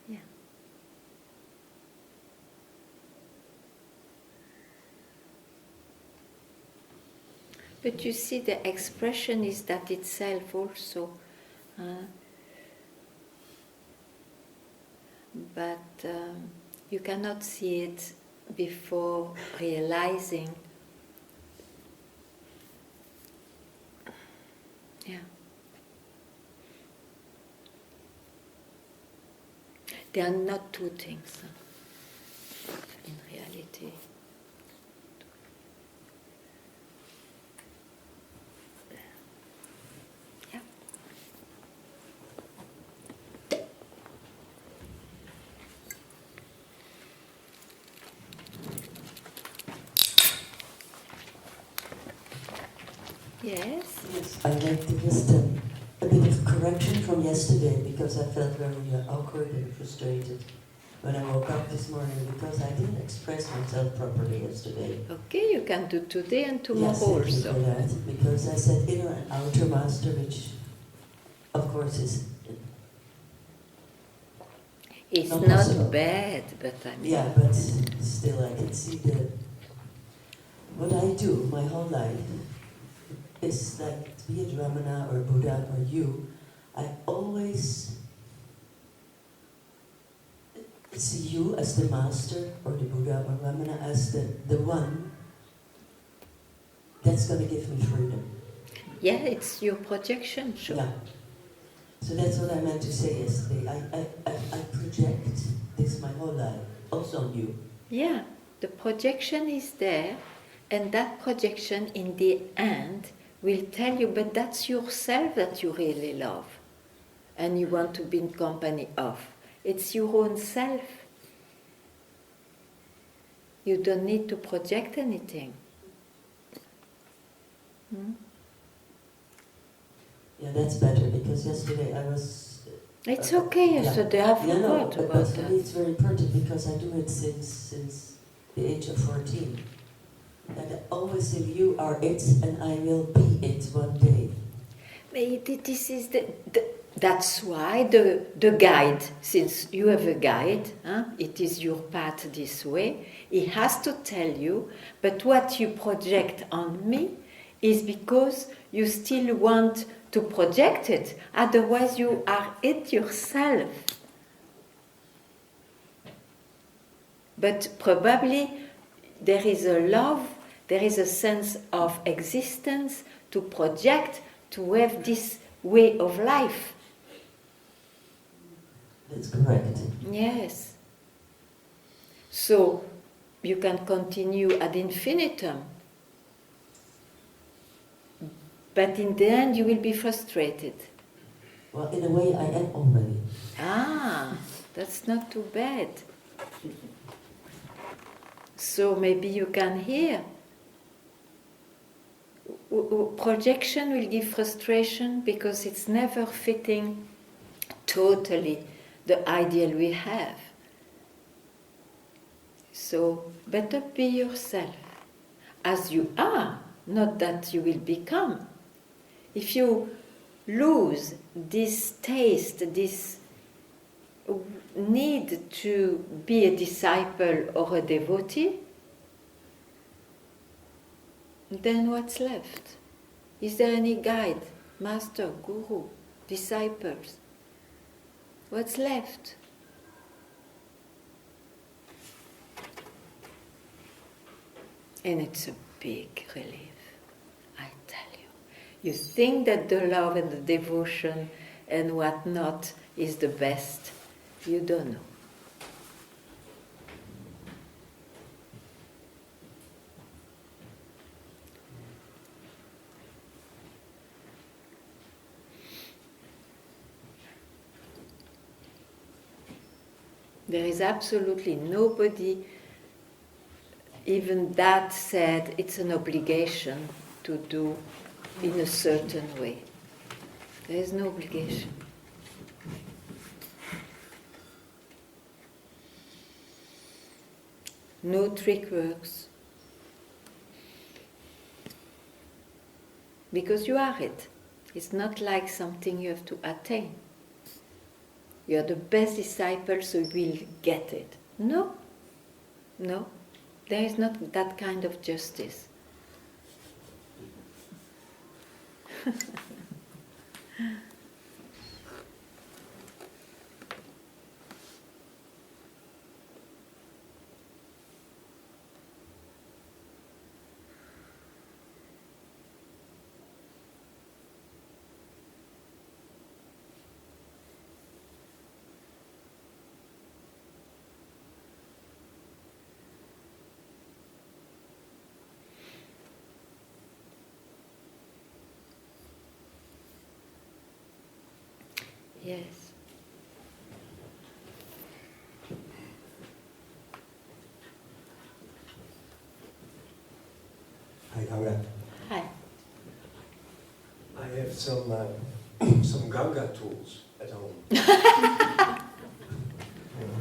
Yeah. But you see, the expression is that itself also. But you cannot see it before realizing. Yeah. They are not two things in reality. Yeah. Yes. Yes, I'd like to just a bit of correction from yesterday because I felt very awkward and frustrated when I woke up this morning because I didn't express myself properly yesterday. Okay, you can do today and tomorrow yes, thank also. you for that, because I said inner and outer master, which of course is It's not not possible. bad, but I mean. Yeah, but still I can see what I do my whole life is like, be it Ramana or Buddha or you, I always see you as the master or the Buddha or Ramana as the one that's going to give me freedom. Yeah, it's your projection, sure. Yeah. So that's what I meant to say yesterday. I project this my whole life, also on you. Yeah, the projection is there, and that projection in the end will tell you, but that's yourself that you really love and you want to be in company of. It's your own self. You don't need to project anything. Yeah, that's better, because yesterday I was... It's okay, yesterday I forgot no, about but for that. me it's very important because I do it since the age of 14. And I always say, you are it and I will be it one day. This is that's why the guide, since you have a guide, it is your path this way, he has to tell you, but what you project on me is because you still want to project it, otherwise you are it yourself. But probably there is a love, there is a sense of existence to project, to have this way of life. That's correct. Yes. So you can continue ad infinitum. But in the end you will be frustrated. Well, in a way I am already. Ah, that's not too bad. So maybe you can hear. Projection will give frustration because it's never fitting totally the ideal we have. So better be yourself as you are, not that you will become. If you lose this taste, this need to be a disciple or a devotee, then what's left? Is there any guide, master, guru, disciples? What's left? And it's a big relief, I tell you. You think that the love and the devotion and whatnot is the best. You don't know. There is absolutely nobody, even that said it's an obligation to do in a certain way. There is no obligation. No trick works. Because you are it. It's not like something you have to attain. You are the best disciple, so you will get it. No. No. There is not that kind of justice. Yes. Hi, Ganga. Hi. I have some Ganga tools at home.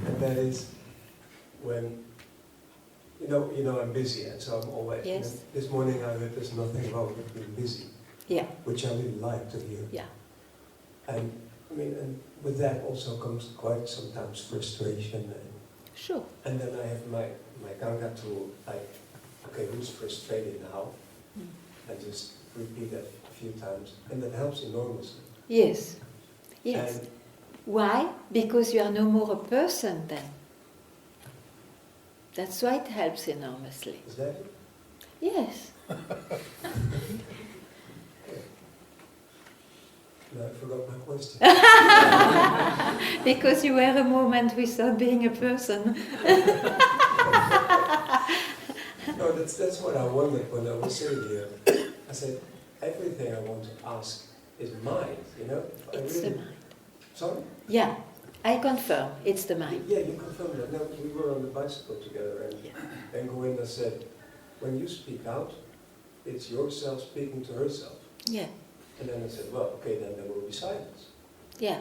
And that is when, you know I'm busy, and so I'm always, Yes. this morning I heard there's nothing wrong with being busy. Yeah. Which I really like to hear. Yeah. And I mean, and with that also comes quite sometimes frustration. Sure. And then I have my Ganga tool, like, okay, who's frustrated now? And just repeat that a few times, and that helps enormously. Yes. Yes. And why? Because you are no more a person then. That's why it helps enormously. Is that it? Yes. No, I forgot my question. Because you were a moment without being a person. No, that's what I wondered when I was sitting here. I said, everything I want to ask is mine, you know? It's the mind. Sorry? Yeah, I confirm, it's the mind. Yeah, you confirmed that. No, we were on the bicycle together, and then Govinda said, when you speak out, it's yourself speaking to herself. Yeah. And then I said, well, okay, then there will be silence. Yeah.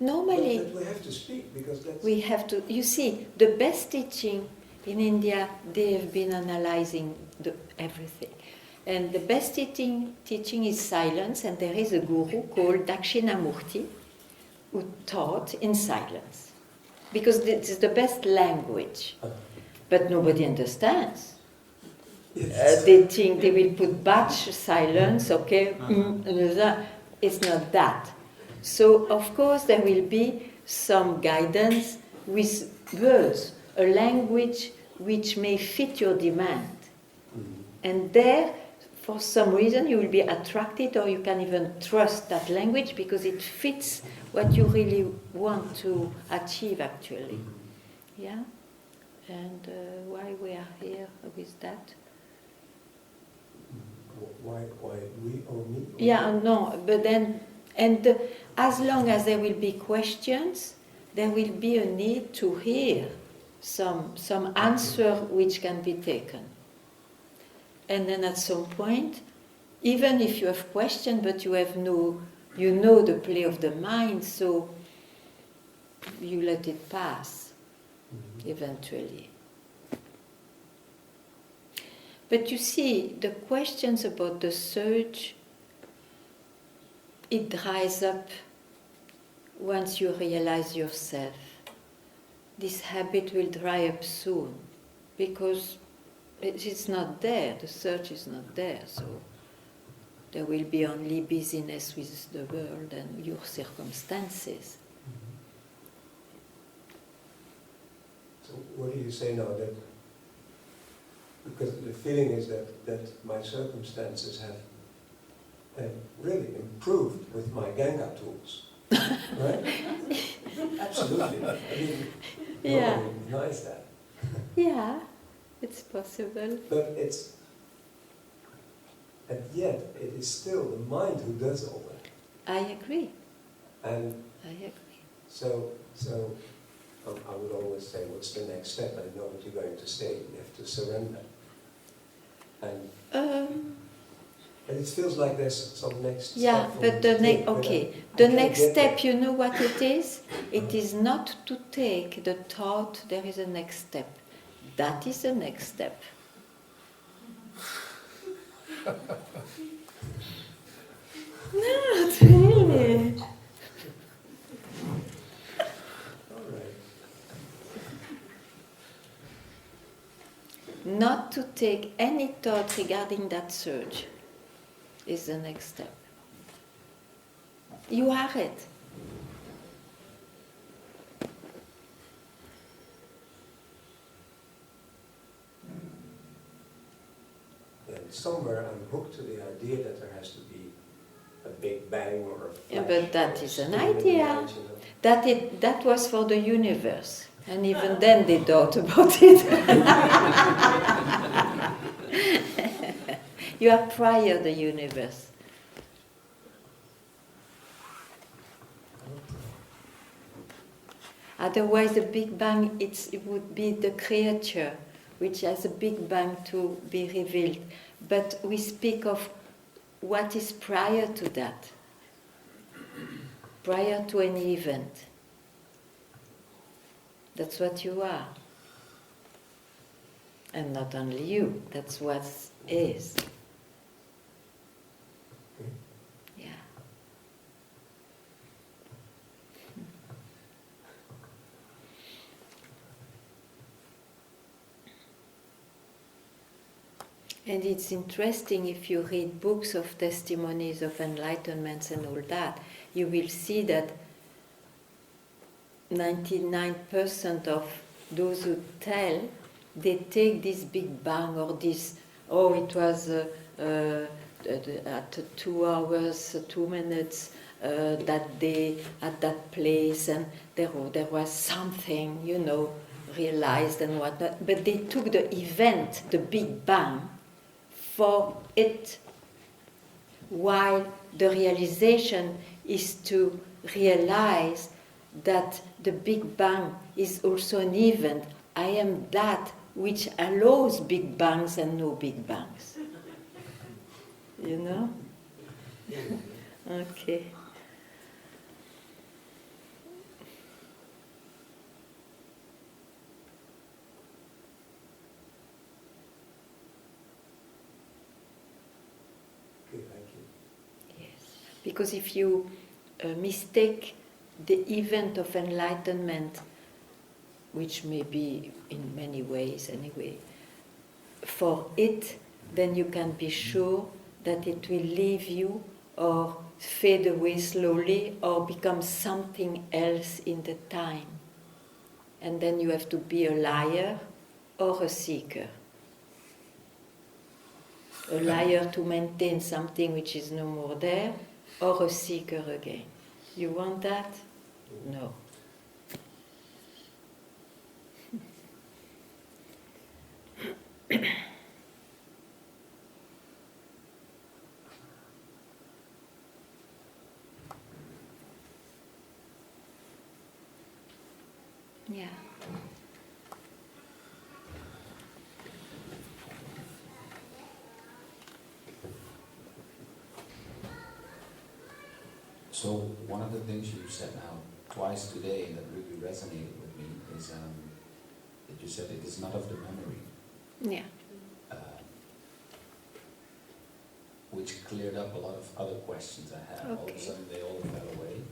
Normally, but we have to speak, because that's... we have to, you see, the best teaching in India, they have been analyzing everything. And the best teaching is silence, and there is a guru called Dakshinamurti who taught in silence. Because this is the best language. But nobody understands. They think they will put batch silence, okay? It's not that. So, of course, there will be some guidance with words, a language which may fit your demand. And there, for some reason, you will be attracted, or you can even trust that language because it fits what you really want to achieve, actually. Yeah? And why we are here with that? Why we or me? Or yeah, no, but then, and as long as there will be questions, there will be a need to hear some answer which can be taken. And then at some point, even if you have question, but you have you know the play of the mind, so you let it pass, eventually. But you see, the questions about the search, it dries up once you realize yourself. This habit will dry up soon, because it's not there, the search is not there, so there will be only busyness with the world and your circumstances. So what do you say now that, because the feeling is that my circumstances have really improved with my Ganga tools. Right? Absolutely. I mean, Yeah. nobody denies that. Yeah, it's possible. But it's, and yet, it is still the mind who does all that. I agree. And I agree. so I would always say, what's the next step? I know what you're going to say. You have to surrender. And it feels like there's some next yeah, step. but the next, okay, the next step, you know what it is? It is not to take the thought there is a next step. That is the next step. Not really. All right. Not to take any thought regarding that surge is the next step. You are it. And somewhere I'm hooked to the idea that there has to be a big bang or a flash. Yeah, but that or is an scream in the idea. night, you know. That was for the universe. And even then they thought about it. You are prior the universe. Otherwise the Big Bang, it would be the creature which has a Big Bang to be revealed. But we speak of what is prior to that, prior to any event. That's what you are. And not only you, that's what is. Yeah. And it's interesting if you read books of testimonies of enlightenments and all that, you will see that 99% of those who tell, they take this Big Bang or this, oh, it was at 2 hours, 2 minutes, that day, at that place, and there was something, you know, realized and whatnot. But they took the event, the Big Bang, for it, while the realization is to realize that the Big Bang is also an event. I am that which allows Big Bangs and no Big Bangs. You know? Okay. Okay, thank you. Yes. Because if you mistake the event of enlightenment, which may be in many ways anyway, for it, then you can be sure that it will leave you or fade away slowly or become something else in the time. And then you have to be a liar or a seeker. A liar to maintain something which is no more there, or a seeker again. You want that? No. Yeah. So one of the things you've said now twice today that really resonated with me is that you said it is not of the memory. Yeah. Which cleared up a lot of other questions I had. All of a Okay. sudden they all fell away.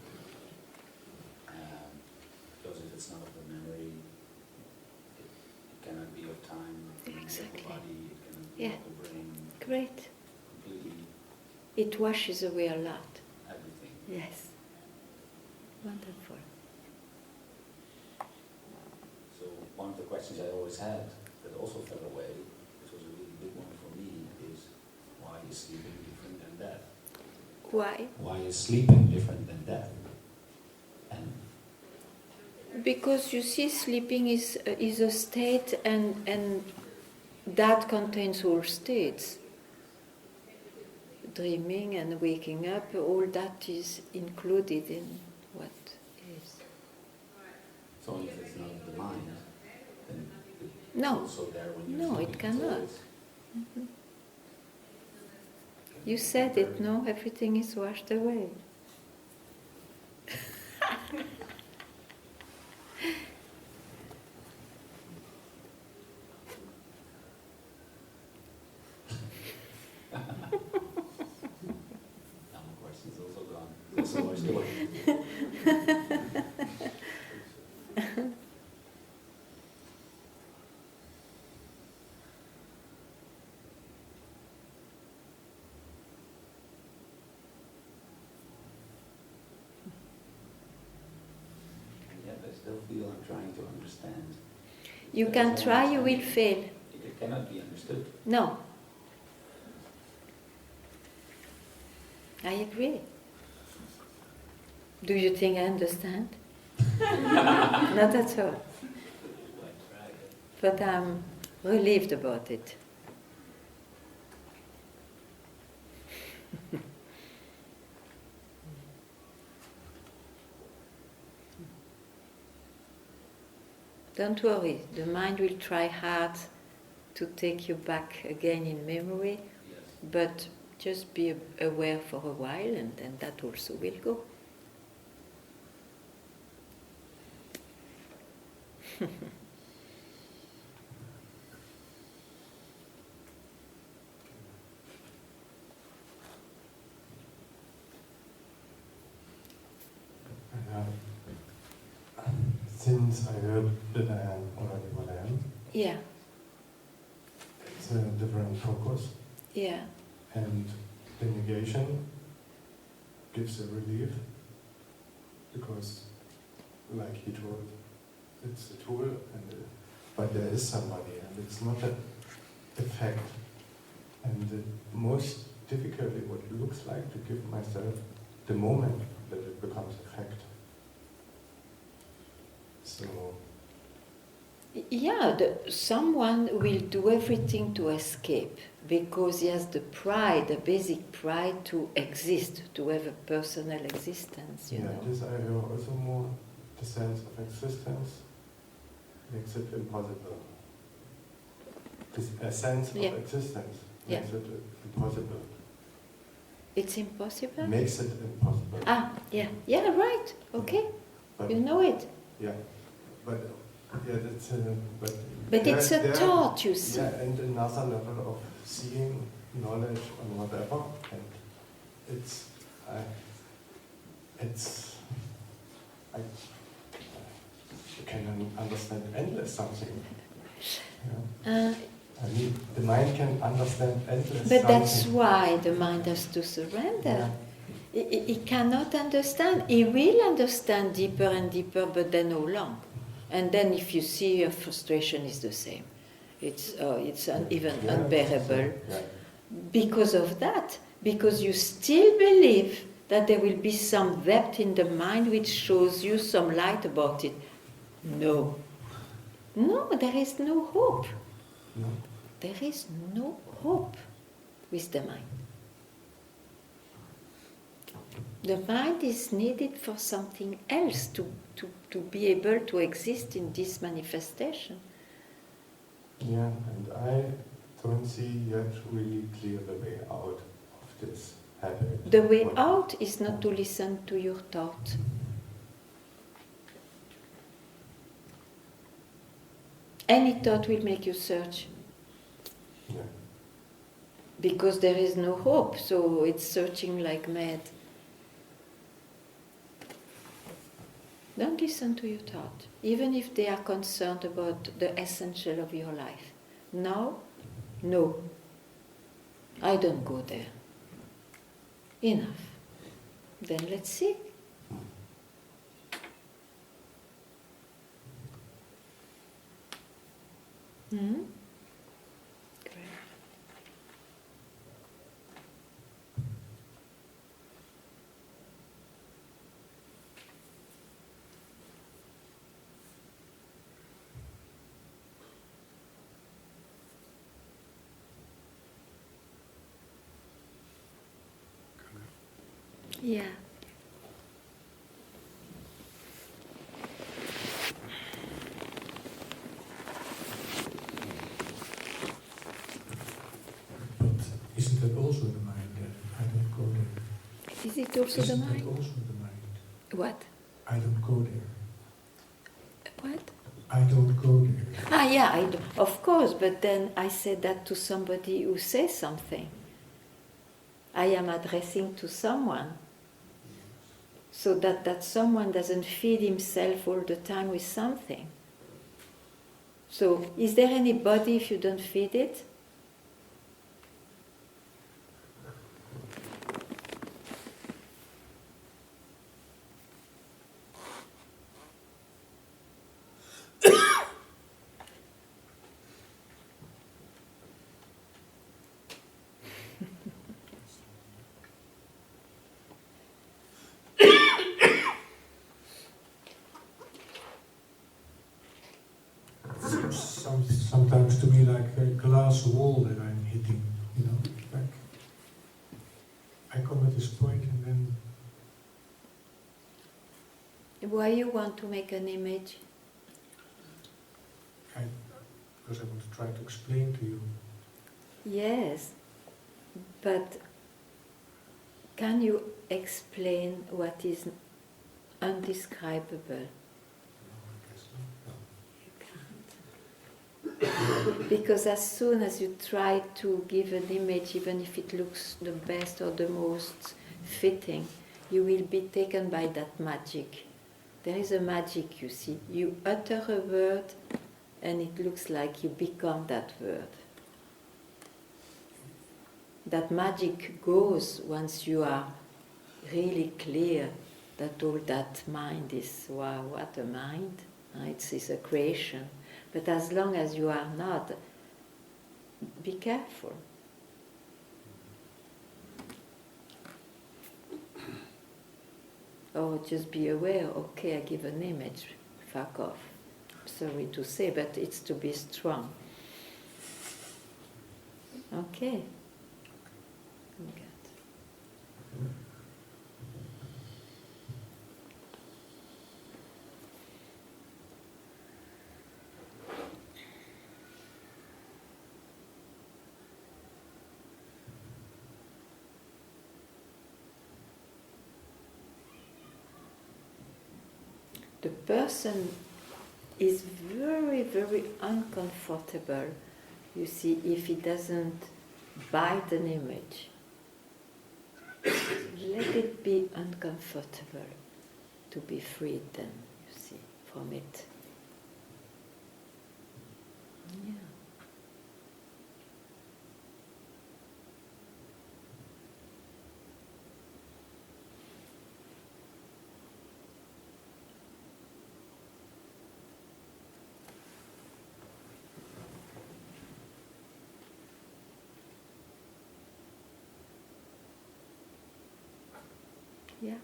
Because if it's not of the memory, it cannot be of time, it cannot Exactly. be of the body, it cannot be Yeah. of the brain. Great. Completely It washes away a lot. everything. Yes. Wonderful. So one of the questions I always had that also fell away, which was a really big one for me, is why is sleeping different than death? Why? Why is sleeping different than death? And Because you see, sleeping is a state, and that contains all states. Dreaming and waking up, all that is included in what is. so if it's not the mind, then it's No. also there when you're No, sleeping. it cannot. Mhm. You said it, no? Everything is washed away. Now my question's also gone. Also washed away. And yet I still feel I'm trying to understand. You But can as long try, as you I- will fail. It cannot be understood. No. I agree. Do you think I understand? Not at all. But I'm relieved about it. Don't worry, the mind will try hard to take you back again in memory, but just be aware for a while, and then that also will go. Since I heard that I am already what I am, Yeah, it's a different focus, yeah, and the negation gives a relief, because, like he told, it's a tool, but there is somebody, and it's not an effect. And the most difficultly what it looks like to give myself the moment that it becomes effect. So, yeah. Someone will do everything to escape because he has the pride, the basic pride to exist, to have a personal existence. You know. this I hear also more, the sense of existence makes it impossible. This a sense of Yeah. existence Yeah. makes it impossible. It's impossible. Makes it impossible. Ah, yeah, yeah, right. Okay, But, you know it. yeah, but yeah, that's but. But it's a there- thought, you see. Yeah, and another level of seeing, knowledge, and whatever, and it's, I, you can understand endless something. Yeah. I mean, the mind can understand endless But something. that's why the mind has to surrender. He cannot understand. He will understand deeper and deeper, but then no long. And then if you see your frustration is the same. It's even unbearable. Yeah. Because of that. Because you still believe that there will be some depth in the mind which shows you some light about it. No. No, there is no hope. No. There is no hope with the mind. The mind is needed for something else to be able to exist in this manifestation. Yeah, and I don't see yet really clear the way out of this habit. The way out is not to listen to your thought. Any thought will make you search. Yeah. Because there is no hope, so it's searching like mad. Don't listen to your thought, even if they are concerned about the essential of your life. Now, no. I don't go there. Enough. Then let's see. Hmm? Great. Yeah. But isn't that also the mind then? I don't go there. Is it also the Isn't mind? that also the mind? What? I don't go there. What? I don't go there. Ah, yeah, of course, but then I said that to somebody who says something. I am addressing to someone. So that someone doesn't feed himself all the time with something. So, is there any body if you don't feed it? Sometimes to me like a glass wall that I'm hitting, you know, like I come at this point and then Why you want to make an image? because I want to try to explain to you. Yes, but can you explain what is undescribable? Because as soon as you try to give an image, even if it looks the best or the most fitting, you will be taken by that magic. There is a magic, you see. You utter a word and it looks like you become that word. That magic goes once you are really clear that all that mind is, wow, what a mind. It's a creation. But as long as you are not, be careful. Or just be aware, okay, I give an image, fuck off. Sorry to say, but it's to be strong. Okay. Good. The person is very, very uncomfortable, you see, if he doesn't bite an image. Let it be uncomfortable to be freed then, you see, from it. Yeah. Yeah.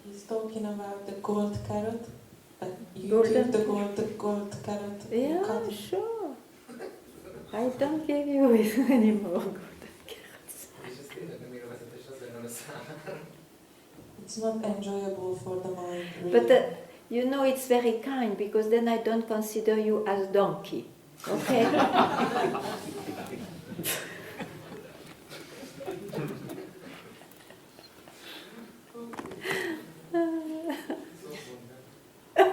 He's talking about the gold carrot. You Golden took the gold carrot. Yeah, you cut it. sure. I don't give you any more golden carrots. It's not enjoyable for the mind, really. But you know, it's very kind because then I don't consider you as donkey. Okay? I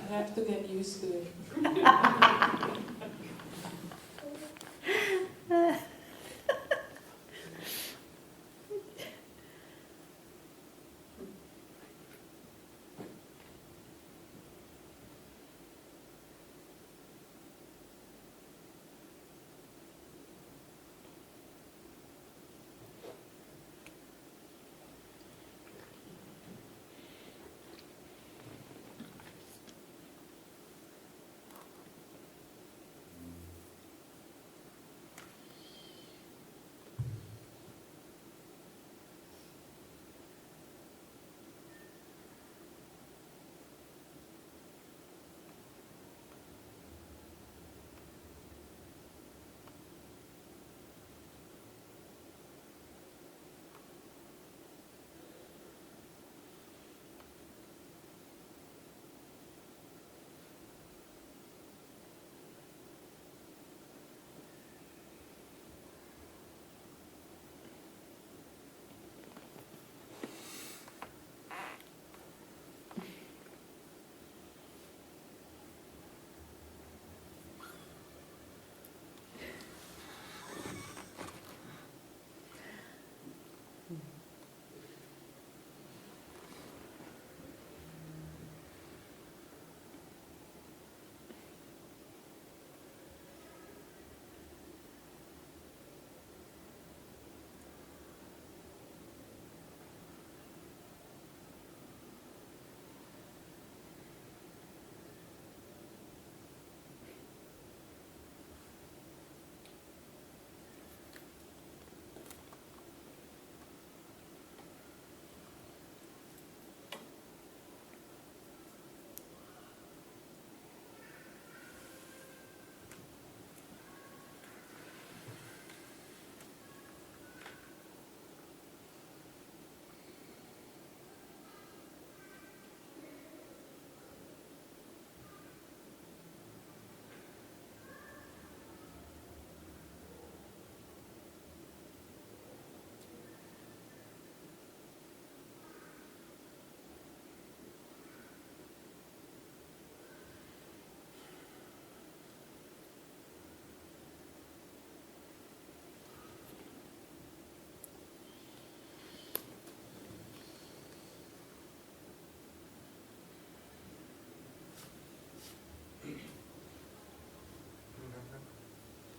have to get used to it.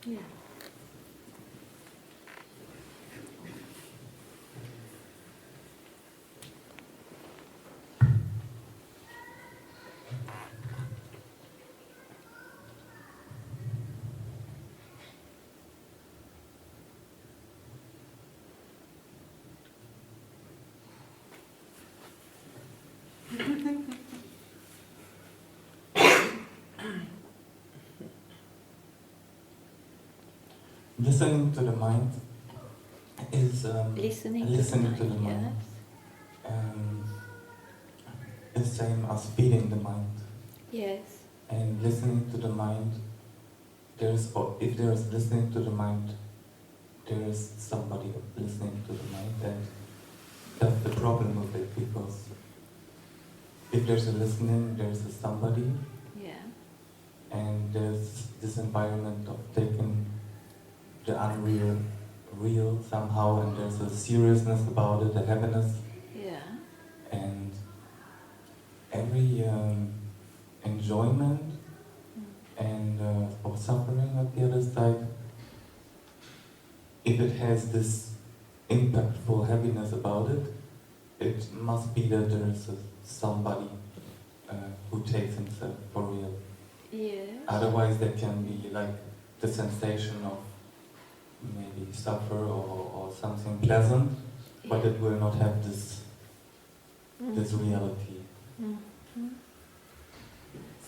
Yeah. Listening to the mind is Listening listening to the mind, mind. The same as feeding the mind. yes. And listening to the mind, if there is listening to the mind, there is somebody listening to the mind, and that's the problem with it, because if there's a listening, there's a somebody, Yeah. and there's this environment of taking the unreal real somehow, and there's a seriousness about it, a heaviness, Yeah. and every enjoyment and or suffering at the other side, if it has this impactful heaviness about it, it must be that there is somebody who takes himself for real. Yes. Otherwise there can be like the sensation of maybe suffer or something pleasant, but it will not have this reality. Mm-hmm.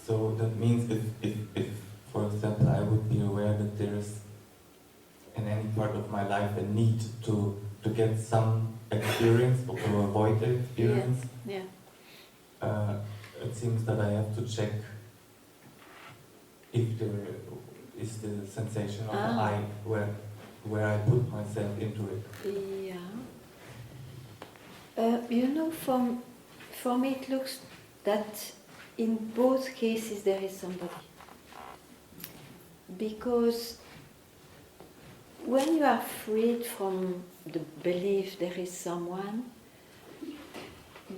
So that means if for example I would be aware that there is in any part of my life a need to get some experience or to avoid the experience, Yeah. it seems that I have to check if there is the sensation of the I where I put myself into it. Yeah. For me it looks that in both cases there is somebody. Because when you are freed from the belief there is someone,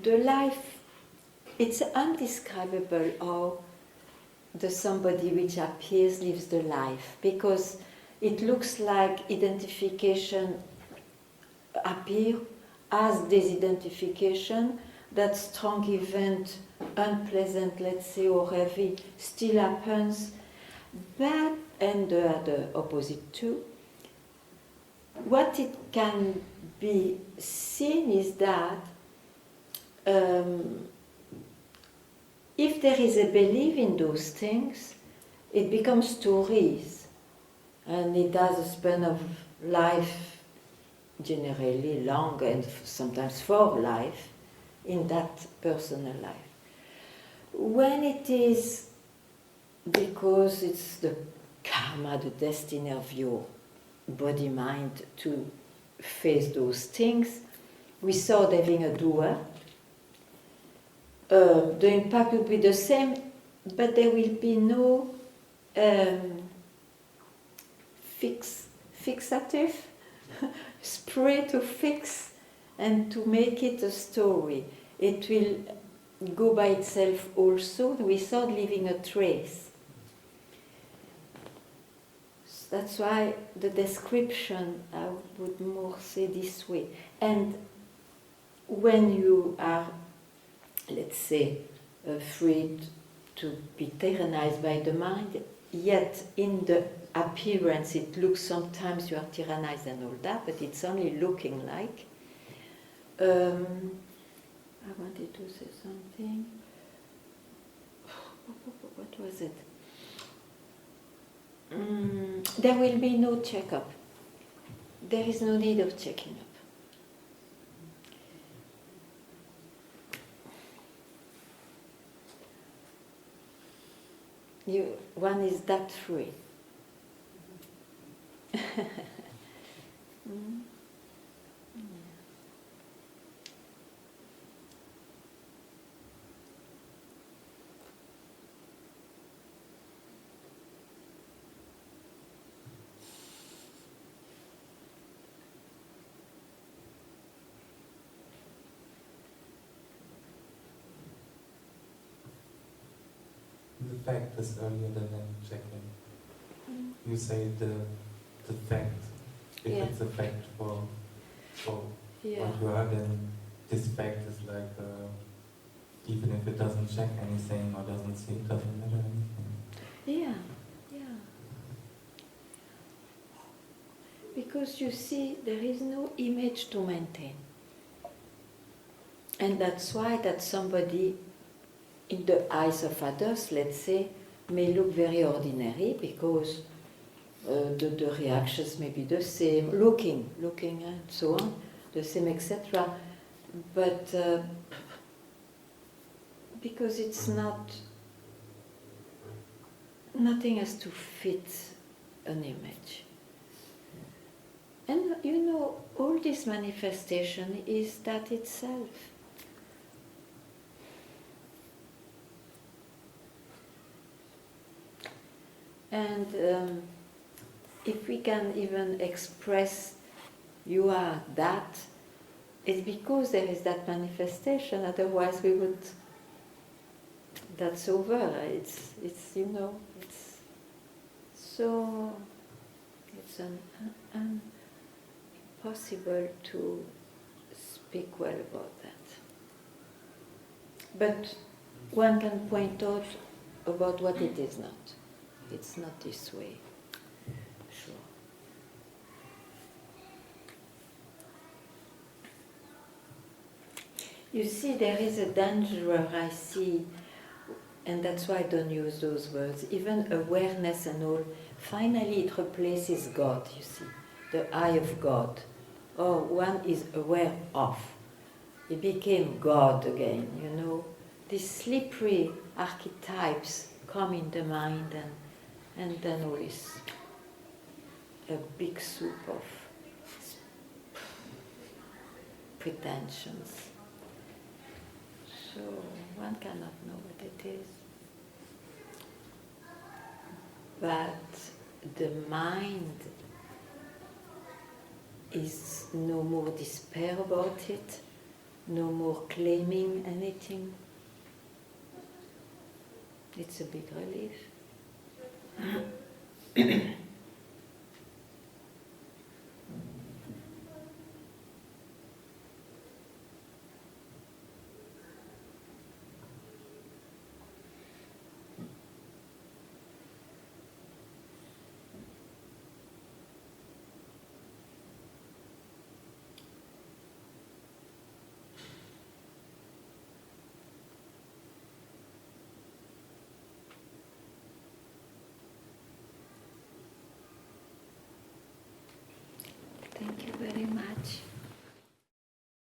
the life, it's undescribable how the somebody which appears lives the life, because it looks like identification appear as disidentification, that strong event, unpleasant, let's say, or heavy, still happens, but, and the opposite too, what it can be seen is that if there is a belief in those things, it becomes stories, and it has a span of life, generally long and sometimes for life, in that personal life. When it is because it's the karma, the destiny of your body-mind to face those things, without having a doer, the impact will be the same, but there will be no fixative spray to fix and to make it a story. It will go by itself also without leaving a trace. That's why the description, I would more say this way. And when you are, let's say, afraid to be tyrannized by the mind, yet in the appearance it looks sometimes you are tyrannized and all that, but it's only looking like. I wanted to say something. What was it? There will be no checkup. There is no need of checking up. One is that free. The fact is earlier than checking. you say the fact. If Yeah. it's a fact for Yeah. what you are, then this fact is like, even if it doesn't check anything or doesn't see, it doesn't matter anything. Yeah, yeah. Because you see, there is no image to maintain. And that's why that somebody, in the eyes of others, let's say, may look very ordinary because the reactions may be the same, looking and so on, the same, etc. But because it's not, nothing has to fit an image. And you know, all this manifestation is that itself. And if we can even express you are that, it's because there is that manifestation, otherwise we would, that's over. It's you know, it's so, it's impossible to speak well about that. But one can point out about what it is not. It's not this way. Sure. You see, there is a danger where I see, and that's why I don't use those words, even awareness and all, finally it replaces God, you see, the eye of God. Oh, one is aware of. It became God again, you know. These slippery archetypes come in the mind, and then all is a big soup of pretensions. So one cannot know what it is. But the mind is no more despair about it, no more claiming anything. It's a big relief.